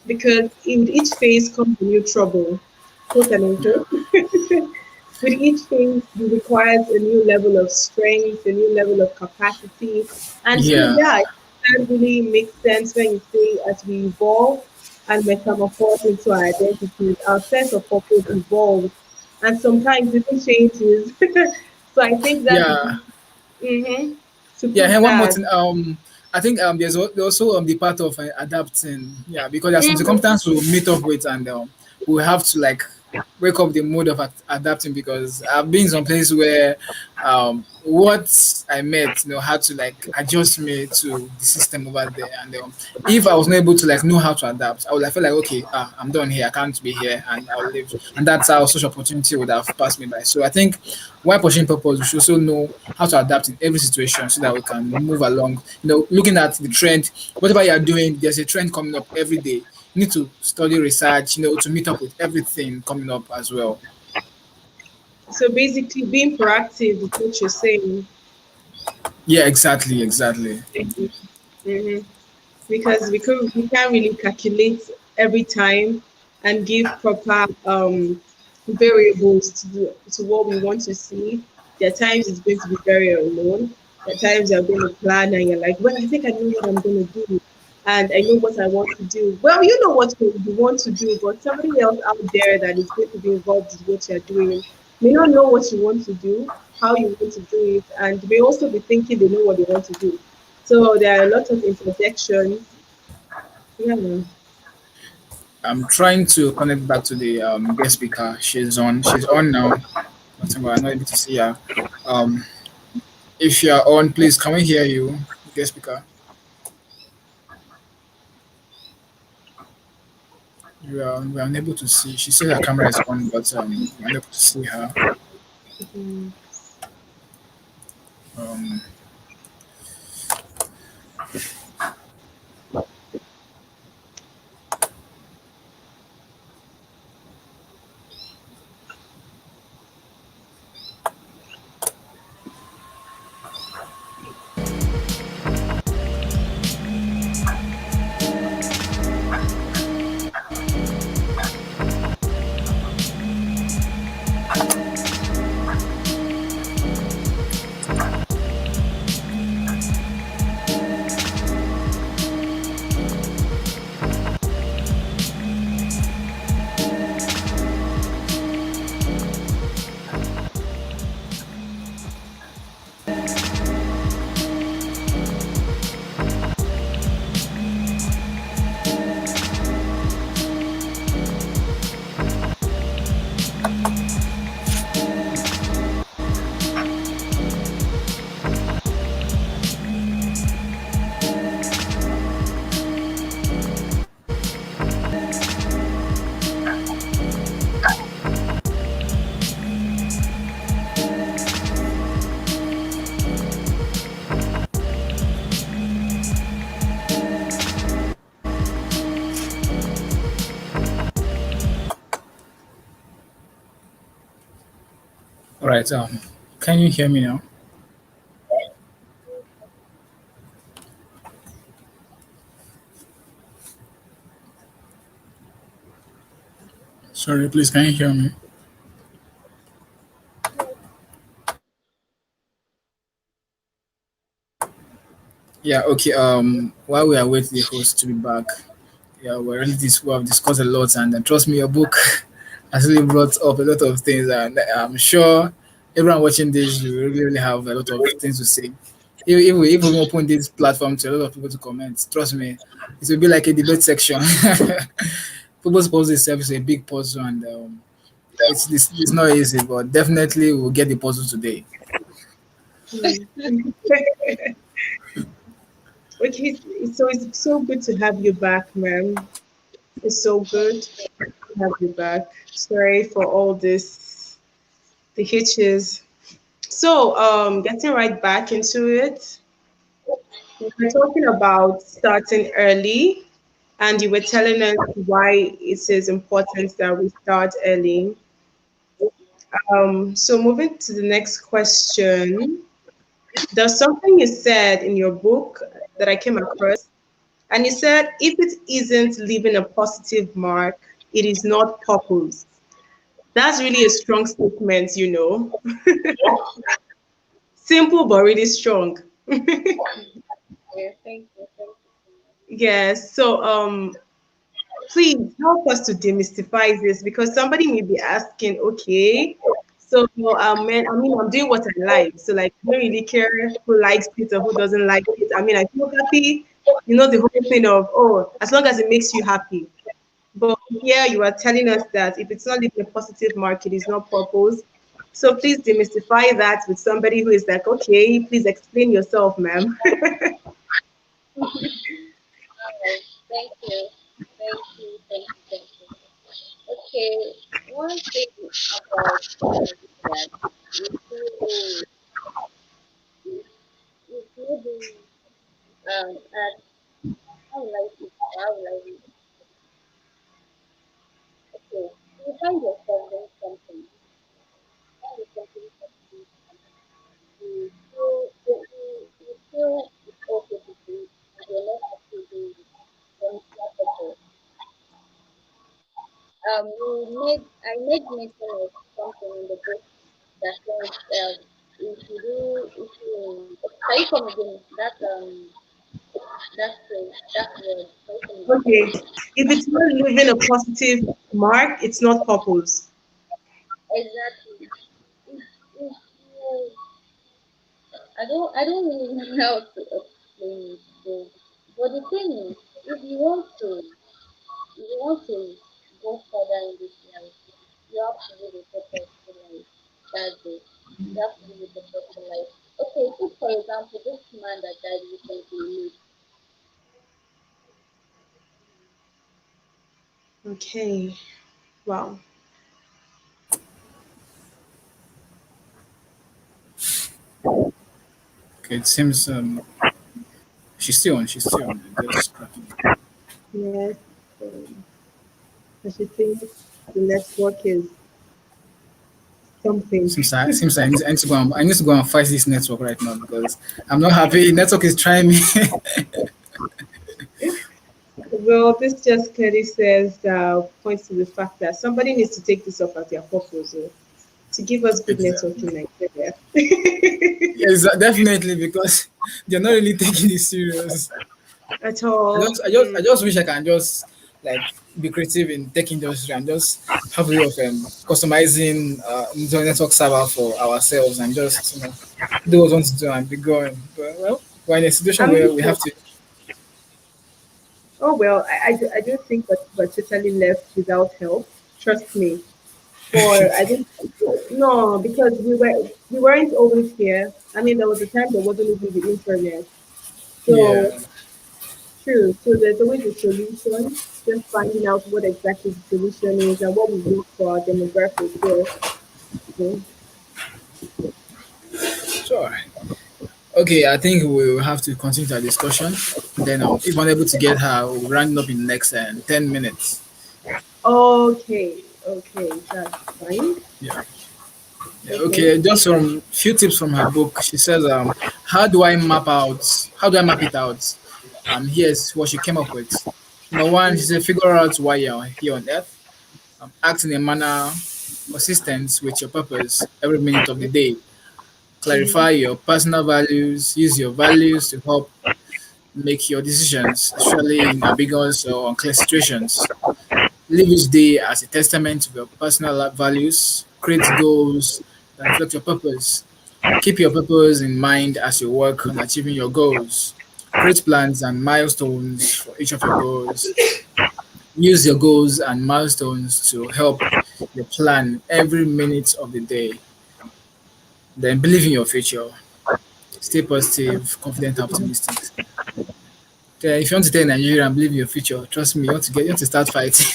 [SPEAKER 3] because in each phase comes a new trouble, quote and
[SPEAKER 2] Yeah,
[SPEAKER 3] unquote. With each phase, it requires a new level of strength, a new level of capacity. And so,
[SPEAKER 2] yeah,
[SPEAKER 3] yeah, that really makes sense when you say as we evolve and metamorphose into our identities, our sense of purpose evolves and sometimes even changes. So I think that is
[SPEAKER 2] yeah.
[SPEAKER 3] mm-hmm, to
[SPEAKER 2] Yeah,
[SPEAKER 3] put
[SPEAKER 2] and one more
[SPEAKER 3] that.
[SPEAKER 2] thing. I think there's also the part of adapting. Yeah, because there's some
[SPEAKER 3] Mhm.
[SPEAKER 2] circumstances we'll meet up with, and we have to like wake up the mode of adapting. Because I've been in some place where what I met, had to like adjust me to the system over there, and if I was not able to like know how to adapt, I would like feel like okay, I'm done here. I can't be here, and I'll leave. And that's how such opportunity would have passed me by. So I think while pursuing purpose, we should also know how to adapt in every situation so that we can move along. Looking at the trend, whatever you are doing, there's a trend coming up every day. You need to study research, to meet up with everything coming up as well.
[SPEAKER 3] So basically, being proactive is what you're saying.
[SPEAKER 2] Yeah, exactly.
[SPEAKER 3] Hmm Because we can't really calculate every time and give proper variables to what we want to see. There are times it's going to be very unknown. There are times you're going to plan and you're like, well, I think I know what I'm going to do. And I know what I want to do. Well, you know what you want to do, but somebody else out there that is going to be involved in what you're doing may not know what you want to do, how you want to do it, and may also be thinking they know what they want to do. So there are a lot of interjections. Yeah.
[SPEAKER 2] I'm trying to connect back to the guest speaker. She's on now. But I'm not able to see her. Um, if you're on, please can we hear you, guest speaker? we are unable to see. She said her camera is on, but we're unable to see her.
[SPEAKER 3] Mhm.
[SPEAKER 2] Um, all right. Can you hear me now? Sorry, please. Can you hear me? Yeah. Okay. While we await the host to be back, yeah, we have discussed a lot, and trust me, your book has really brought up a lot of things, and I'm sure everyone watching this, you really have a lot of things to say. If we open this platform to a lot of people to comment, trust me, it will be like a debate section. Football puzzle itself is a big puzzle, and it's not easy, but definitely we'll get the puzzle today.
[SPEAKER 3] Hmm. Okay, so it's so good to have you back, ma'am. It's so good to have you back. Sorry for all this, the hitches. So, getting right back into it, we were talking about starting early, and you were telling us why it is important that we start early. So moving to the next question, there's something you said in your book that I came across, and you said if it isn't leaving a positive mark, it is not purpose. That's really a strong statement, you know. Simple but really strong.
[SPEAKER 4] Yeah, thank you so much.
[SPEAKER 3] Yes. So please help us to demystify this because somebody may be asking, okay, so man, I mean, I'm doing what I like. So like, I don't really care who likes it or who doesn't like it. I mean, I feel happy. You know, the whole thing of, oh, as long as it makes you happy. But here you are telling us that if it's not leaving a positive mark, it is not purpose. So please demystify that with somebody who is like, okay, please explain yourself, ma'am.
[SPEAKER 4] All right, thank you. Okay, one thing about is that if if you do at how will I say how will I say okay, you find yourself doing something, find yourself doing something, you feel it's okay to do it, and you're not actually doing it, then it's not okay. I made mention of something in the book that says if you can you come again that word can you come again?
[SPEAKER 3] Okay. If it's not leaving a positive mark, it's not purpose.
[SPEAKER 4] Exactly. If you I don't really know how to explain it though. But the thing is, if you want to go further in this life, you have to live a purposeful life. That's it. You have to live a purposeful life. Okay, take for example this man that died recently.
[SPEAKER 3] Okay. Wow.
[SPEAKER 2] Okay, it seems she's still on. She's still on. Just cracking.
[SPEAKER 3] Yes. I should think the network is something.
[SPEAKER 2] I need to go. I need to go and fight this network right now because I'm not happy. Network is trying me.
[SPEAKER 3] Well, this just clearly says, points to the fact that somebody needs to take this up as their purpose to give us good network
[SPEAKER 2] Exactly.
[SPEAKER 3] in Nigeria.
[SPEAKER 2] Yes, definitely because they're not really taking it serious.
[SPEAKER 3] At all.
[SPEAKER 2] I just wish I can just like be creative in tech industry and just have a way of customizing network server for ourselves and just do what we want to do and be going. But well, we're in a
[SPEAKER 3] I
[SPEAKER 2] situation where
[SPEAKER 3] mean,
[SPEAKER 2] we have to.
[SPEAKER 3] oh well, I don't think that we're totally left without help. Trust me. For I don't no, because we weren't always here. I mean, there was a time there wasn't even the internet.
[SPEAKER 2] Yeah,
[SPEAKER 3] So true. So there's always a solution. Just finding out what exactly the solution is and what we look for our demographic there. So,
[SPEAKER 2] sure. Okay, I think we will have to continue our discussion. Then, if I'm able to get her, we'll round up in the next 10 minutes.
[SPEAKER 3] okay, okay, that's fine.
[SPEAKER 2] Yeah. Yeah,
[SPEAKER 3] Okay.
[SPEAKER 2] okay, just some few tips from her book. She says, how do I map out? How do I map it out? Here's what she came up with. Number one, she said, figure out why you're here on Earth. Act in a manner consistent with your purpose every minute of the day.
[SPEAKER 3] Mm-hmm.
[SPEAKER 2] Clarify your personal values. Use your values to help make your decisions, especially in ambiguous or unclear situations. Live each day as a testament to your personal values. Create goals that reflect your purpose. Keep your purpose in mind as you work on achieving your goals. Create plans and milestones for each of your goals. Use your goals and milestones to help your plan every minute of the day. Then believe in your future. Stay positive, confident, and optimistic. Okay, if you want to stay in Nigeria and believe in your future, trust me, you want to start fighting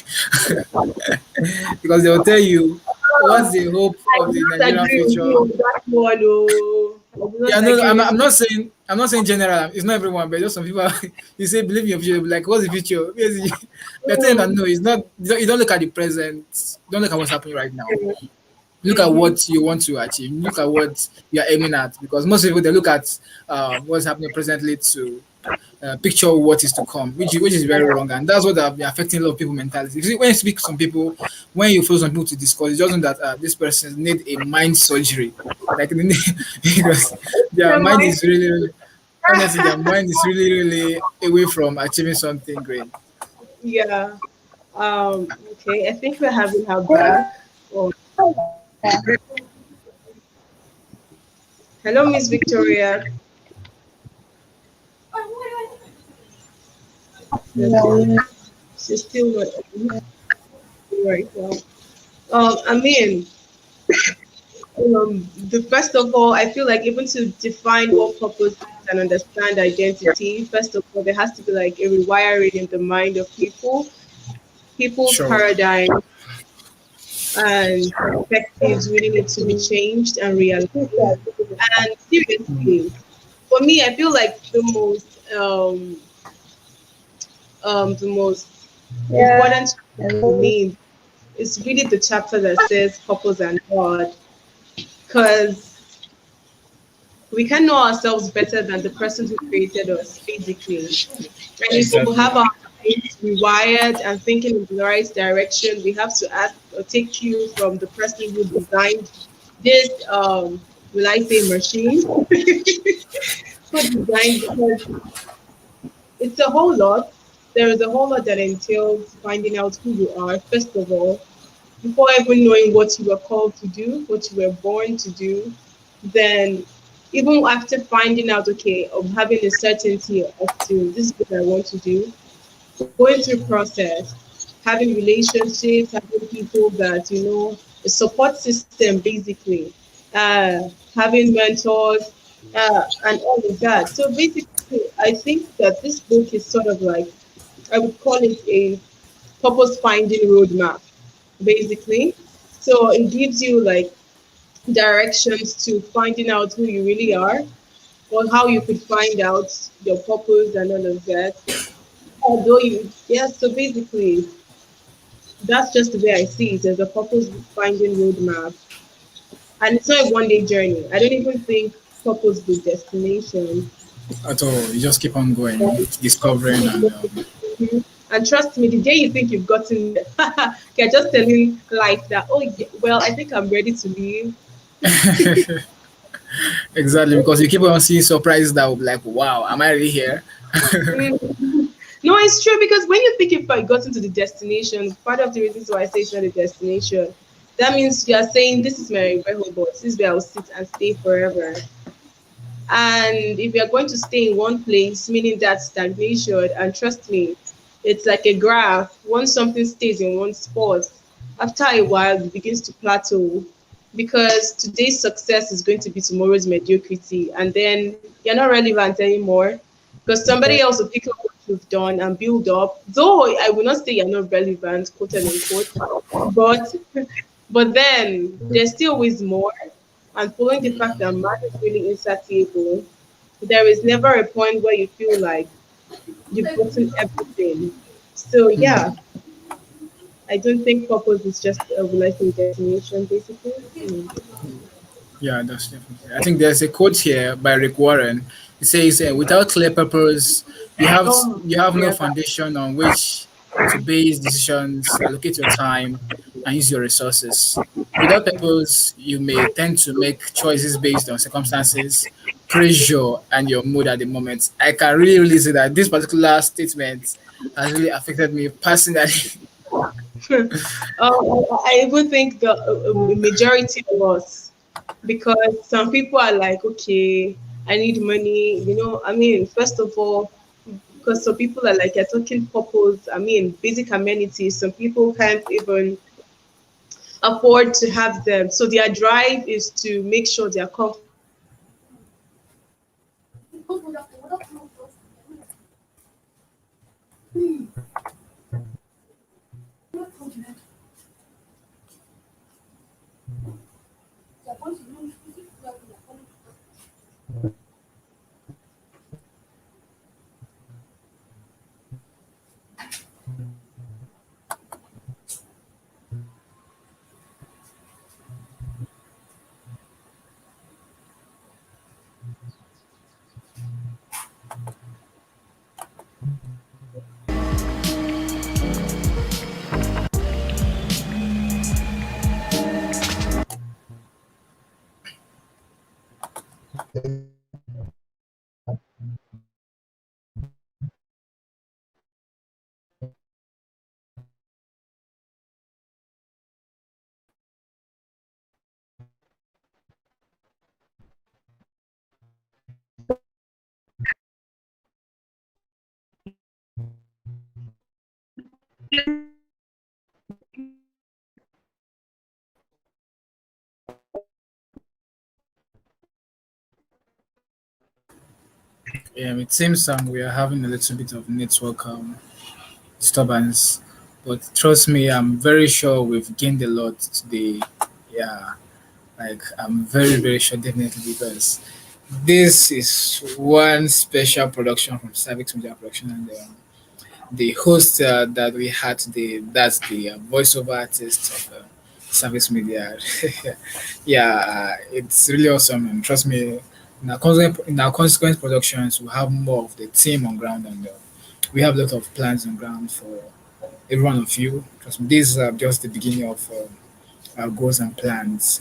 [SPEAKER 2] because they will tell you what's the hope
[SPEAKER 3] I
[SPEAKER 2] of
[SPEAKER 3] do
[SPEAKER 2] the
[SPEAKER 3] not
[SPEAKER 2] Nigerian
[SPEAKER 3] agree with
[SPEAKER 2] future.
[SPEAKER 3] you on that one. Oh, I do
[SPEAKER 2] Yeah,
[SPEAKER 3] not
[SPEAKER 2] no,
[SPEAKER 3] agree with you.
[SPEAKER 2] I'm not saying general. It's not everyone, but just some people. You say believe in your future, they'll be like, what's the future? They're telling that no, it's not. You don't look at the present. You don't look at what's happening right now. Look at
[SPEAKER 3] Mm-hmm.
[SPEAKER 2] what you want to achieve. Look at what you are aiming at. Because most people they look at what's happening presently to picture what is to come, which is very wrong, and that's what have been affecting a lot of people mentality. You see, when you speak to some people, when you follow some people to discuss, it's just know that this person need a mind surgery, like because their
[SPEAKER 3] Never
[SPEAKER 2] mind
[SPEAKER 3] mind.
[SPEAKER 2] is really honestly their mind is really away from achieving something great.
[SPEAKER 3] Yeah. Okay. I think we're having her back. Oh, hello, Miss Victoria. Okay. She's still not on. Right. Well. I mean, the first of all, I feel like even to define what purpose is and understand identity, first of all, there has to be like a rewiring in the mind of people, people's
[SPEAKER 2] Sure.
[SPEAKER 3] paradigm and perspectives really need to be changed and realized. And seriously, for me, I feel like the most important for me is really the chapter that says purpose and God, because we can know ourselves better than the person who created us, basically. And if we
[SPEAKER 2] Exactly.
[SPEAKER 3] have our minds rewired and thinking in the right direction, we have to ask or take cue from the person who designed this, will I say machine? Who designed, because it's a whole lot. There is a whole lot that entails finding out who you are, first of all, before even knowing what you were called to do, what you were born to do. Then, even after finding out, okay, of having a certainty as to this is what I want to do, going through process, having relationships, having people that a support system basically, having mentors, and all of that. So basically, I think that this book is sort of like, I would call it a purpose finding roadmap, basically. So it gives you like directions to finding out who you really are, or how you could find out your purpose and all of that. Although you, yeah, so basically, that's just the way I see it, as a purpose finding roadmap. And it's not a 1 day journey. I don't even think purpose the destination.
[SPEAKER 2] At all. You just keep on going, discovering, and
[SPEAKER 3] Mhm. And trust me, the day you think you've gotten there, you're just telling life that, oh, yeah, well, I think I'm ready to leave.
[SPEAKER 2] exactly, because you keep on seeing surprises that will be like, wow, am I really here?
[SPEAKER 3] Mm. No, it's true because when you think you've gotten to the destination, part of the reasons why I say it's not a destination, that means you are saying, this is my rehoboth, this is where I'll sit and stay forever. And if you're going to stay in one place, meaning that stagnation, and trust me, it's like a graph. Once something stays in one spot, after a while, it begins to plateau because today's success is going to be tomorrow's mediocrity. And then you're not relevant anymore because somebody else will pick up what you've done and build up. Though I will not say you're not relevant, quote and unquote, but but then there's still always more. And following the fact that man is really insatiable, there is never a point where you feel like you've gotten everything. So yeah, I don't think purpose is just a relational destination, basically. Mm.
[SPEAKER 2] Yeah, that's definitely. I think there's a quote here by Rick Warren. It says, "Without clear purpose,
[SPEAKER 3] Oh,
[SPEAKER 2] you have no
[SPEAKER 3] yeah, that.
[SPEAKER 2] foundation on which to base decisions, allocate your time, and use your resources. Without purpose, you may tend to make choices based on circumstances, pressure, and your mood at the moment." I can really say that this particular statement has really affected me personally.
[SPEAKER 3] I even think the majority of us, because some people are like, okay, I need money. I mean, first of all, because some people are like, you're talking purpose. I mean, basic amenities. Some people can't even afford to have them. So their drive is to make sure they're comfortable and they're happy. And then they are looking for ways to make sure that they are happy. And
[SPEAKER 2] It seems we are having a little bit of network disturbance, but trust me, I'm very sure we've gained a lot today. Yeah, like I'm very, very sure, definitely, because this is one special production from Saphicsmedia Production, and the host that we had today, that's the voiceover artist of Service Media. Yeah, it's really awesome, and trust me, in our consequent productions, we'll have more of the team on ground, and we have a lot of plans on ground for every one of you. Trust me, this is just the beginning of our goals and plans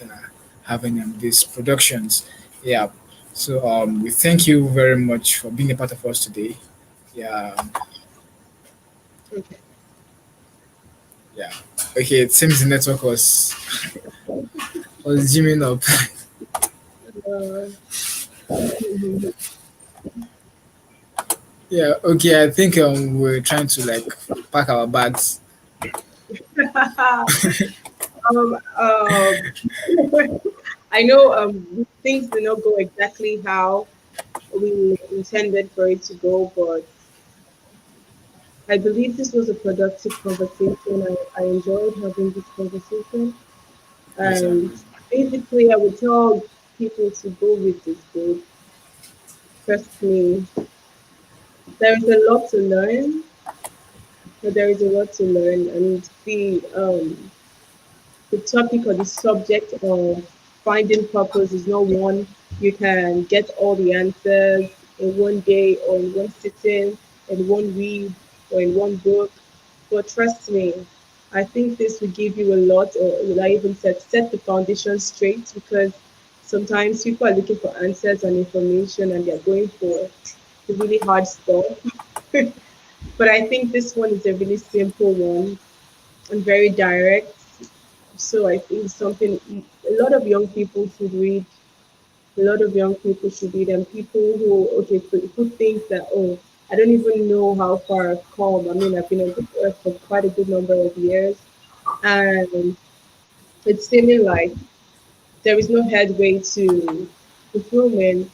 [SPEAKER 2] having these productions. Yeah. So we thank you very much for being a part of us today. Yeah.
[SPEAKER 3] okay.
[SPEAKER 2] Yeah. Okay. It seems the network was zooming up.
[SPEAKER 3] Uh,
[SPEAKER 2] Yeah. Okay. I think we're trying to like pack our bags.
[SPEAKER 3] um, um, I know things did not go exactly how we intended for it to go, but I believe this was a productive conversation. I enjoyed having this conversation.
[SPEAKER 2] Yes, I
[SPEAKER 3] And
[SPEAKER 2] agree.
[SPEAKER 3] basically, I would tell people to go with this book. Trust me, there is a lot to learn. But there is a lot to learn, and the topic or the subject of finding purpose is not one you can get all the answers in one day or in one sitting, in one read or in one book. But trust me, I think this will give you a lot, or will I even set the foundation straight, because sometimes people are looking for answers and information and they're going for the really hard stuff. But I think this one is a really simple one and very direct. So I think something a lot of young people should read. A lot of young people should read, and people who who think that, oh, I don't even know how far I've come. I mean, I've been on this earth for quite a good number of years, and it's seeming like there is no headway to fulfillment.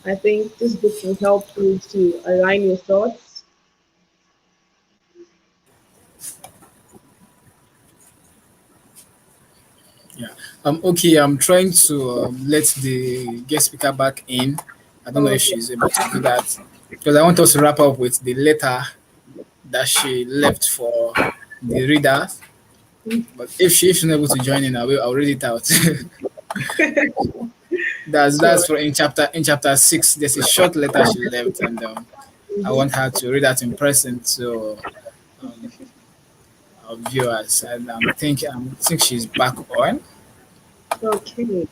[SPEAKER 3] I think this book will help you to align your thoughts.
[SPEAKER 2] Yeah. Okay, I'm trying to let the guest speaker back in. I don't know if
[SPEAKER 3] Okay.
[SPEAKER 2] she's able to do that because I want us to wrap up with the letter that she left for the readers. But if she's not able to join in, I'll read it out. That's
[SPEAKER 3] Sure.
[SPEAKER 2] for in chapter 6. There's a short letter she left, and I want her to read that in person to um, our viewers. And think she's back on.
[SPEAKER 3] Okay.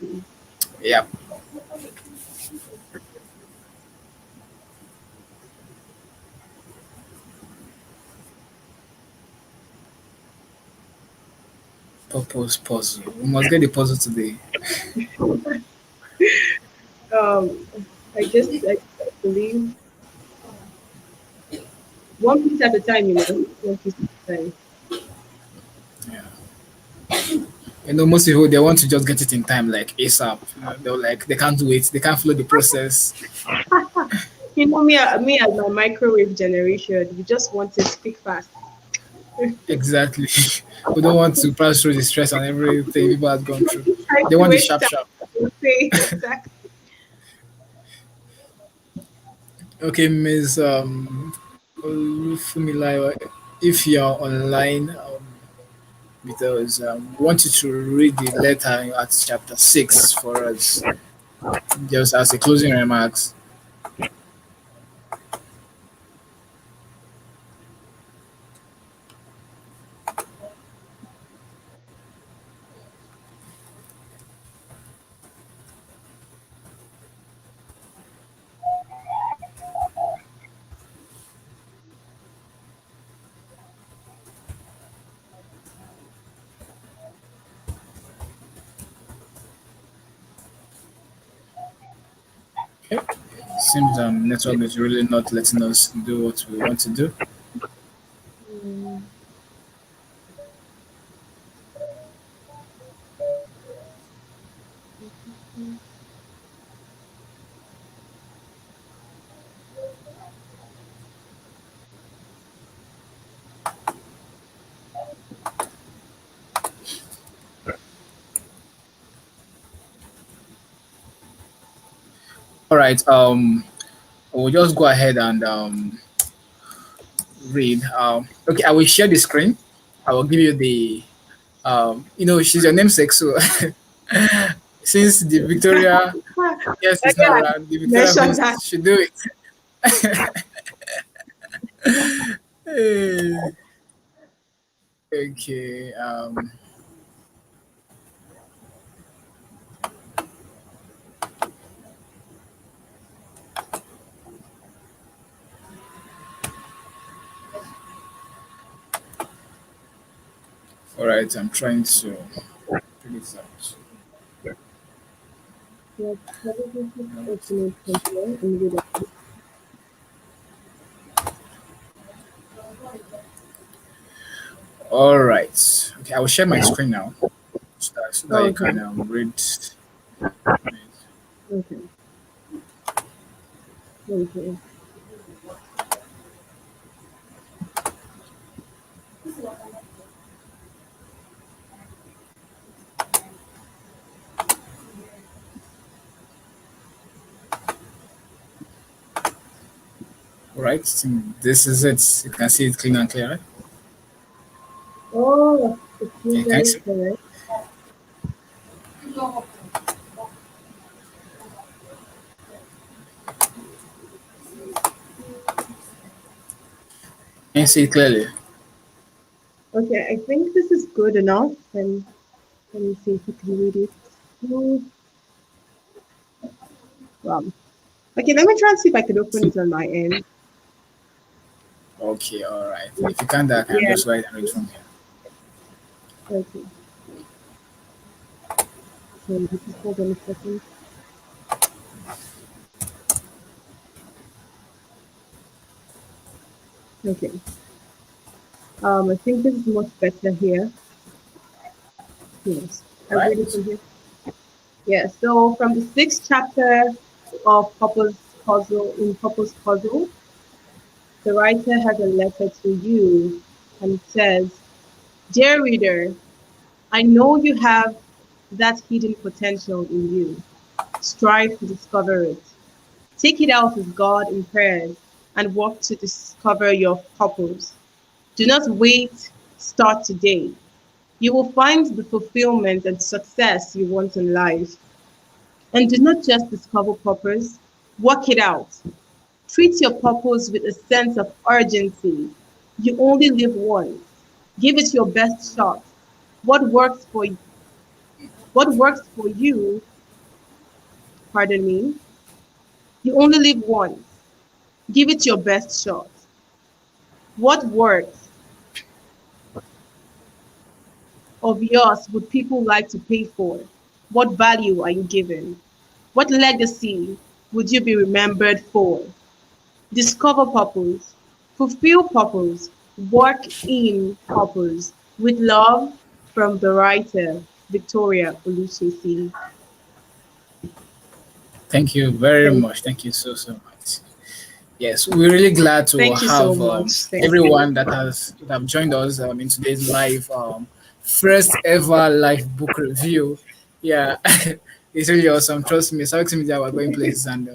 [SPEAKER 2] Yeah. Purpose puzzle. We must get the puzzle today.
[SPEAKER 3] Um, I believe one piece at a time, one piece at a time.
[SPEAKER 2] Yeah. Most people they want to just get it in time, like ASAP. They're like they can't wait. They can't follow the process.
[SPEAKER 3] Me as my microwave generation, we just want to speak fast.
[SPEAKER 2] Exactly. We don't want to pass through the stress and everything people have gone through.
[SPEAKER 3] Try
[SPEAKER 2] They
[SPEAKER 3] to
[SPEAKER 2] want it
[SPEAKER 3] waste
[SPEAKER 2] sharp,
[SPEAKER 3] time.
[SPEAKER 2] sharp.
[SPEAKER 3] Say exactly.
[SPEAKER 2] Okay, Ms. Fumilayo, if you're online, because we want you to read the letter at chapter 6 for us, just as a closing remarks. Okay. Seems network is really not letting us do what we want to do. All right. We'll just go ahead and read. Okay, I will share the screen. I will give you the she's your namesake, so since the Victoria yes is not
[SPEAKER 3] Again,
[SPEAKER 2] around, the Victoria
[SPEAKER 3] mention that.
[SPEAKER 2] host should do it. Hey, okay. All right. I'm trying to figure this out.
[SPEAKER 3] Yes, television opening control and read it.
[SPEAKER 2] All right. Okay. I will share my screen now so that you
[SPEAKER 3] Okay.
[SPEAKER 2] can read.
[SPEAKER 3] Okay. Okay.
[SPEAKER 2] Right? I think this is it. You can see it clean and clear, right?
[SPEAKER 3] Oh, it's still
[SPEAKER 2] Okay, can you
[SPEAKER 3] very
[SPEAKER 2] see,
[SPEAKER 3] correct.
[SPEAKER 2] can you see it clearly?
[SPEAKER 3] Okay, I think this is good enough. And let me see if I can read it. Hmm, okay, let me try and see if I can open it on my end.
[SPEAKER 2] Okay, all right. If you can't, I can
[SPEAKER 3] Yeah.
[SPEAKER 2] just write and read from here.
[SPEAKER 3] Okay. So just hold on a second. Okay. I think this is much better here. Yes. I'll read it
[SPEAKER 2] Right?
[SPEAKER 3] from here. Yeah. So from the sixth chapter of Purpose Puzzle, the writer has a letter to you, and it says, "Dear reader, I know you have that hidden potential in you. Strive to discover it. Take it out with God in prayers and work to discover your purpose. Do not wait, start today. You will find the fulfillment and success you want in life. And do not just discover purpose, work it out. Treat your purpose with a sense of urgency. You only live once. Give it your best shot. What works for what works for you, pardon me, you only live once. Give it your best shot. What works of yours would people like to pay for? What value are you giving? What legacy would you be remembered for? Discover purpose, fulfill purpose, work in purpose. With love from the writer, Victoria Olusisi.
[SPEAKER 2] Thank you very
[SPEAKER 3] Thank,
[SPEAKER 2] much. Thank you so much. Yes, we're really glad to
[SPEAKER 3] thank you so
[SPEAKER 2] have
[SPEAKER 3] much. Thank you.
[SPEAKER 2] everyone that have joined us in today's live first ever live book review. Yeah, it's really awesome. Trust me, Saphicsmedia we're going places, and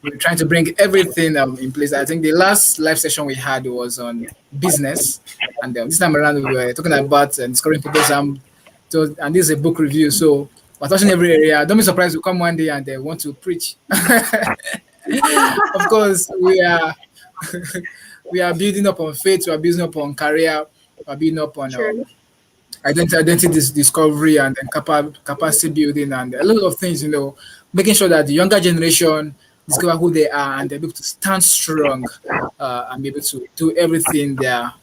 [SPEAKER 2] we're trying to bring everything in place. I think the last live session we had was on business, and this time around we were talking about discovering purpose. And this is a book review, so we're touching every area. Don't be surprised we come one day and they want to preach. Of course, we are building up on faith, we are building up on career, we are building up on
[SPEAKER 3] Sure.
[SPEAKER 2] identity discovery and then capacity building and a lot of things, making sure that the younger generation discover who they are and they're able to stand strong and be able to do everything they are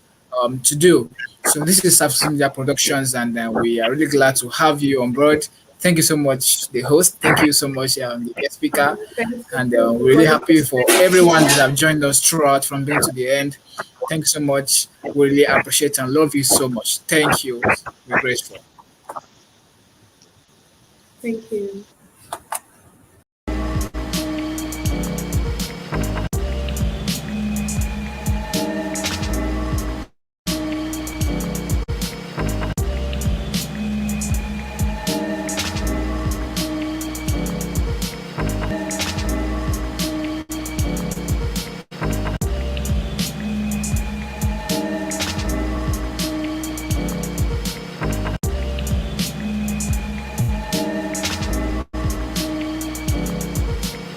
[SPEAKER 2] to do. So this is Saphicsmedia Productions, and we are really glad to have you on board. Thank you so much, the host. Thank you so much, the guest speaker.
[SPEAKER 3] Thank you
[SPEAKER 2] And we're
[SPEAKER 3] for
[SPEAKER 2] really
[SPEAKER 3] the
[SPEAKER 2] happy for everyone that have joined us throughout from beginning to the end. Thank you so much. We really appreciate and love you so much. Thank you. We're grateful.
[SPEAKER 3] Thank you.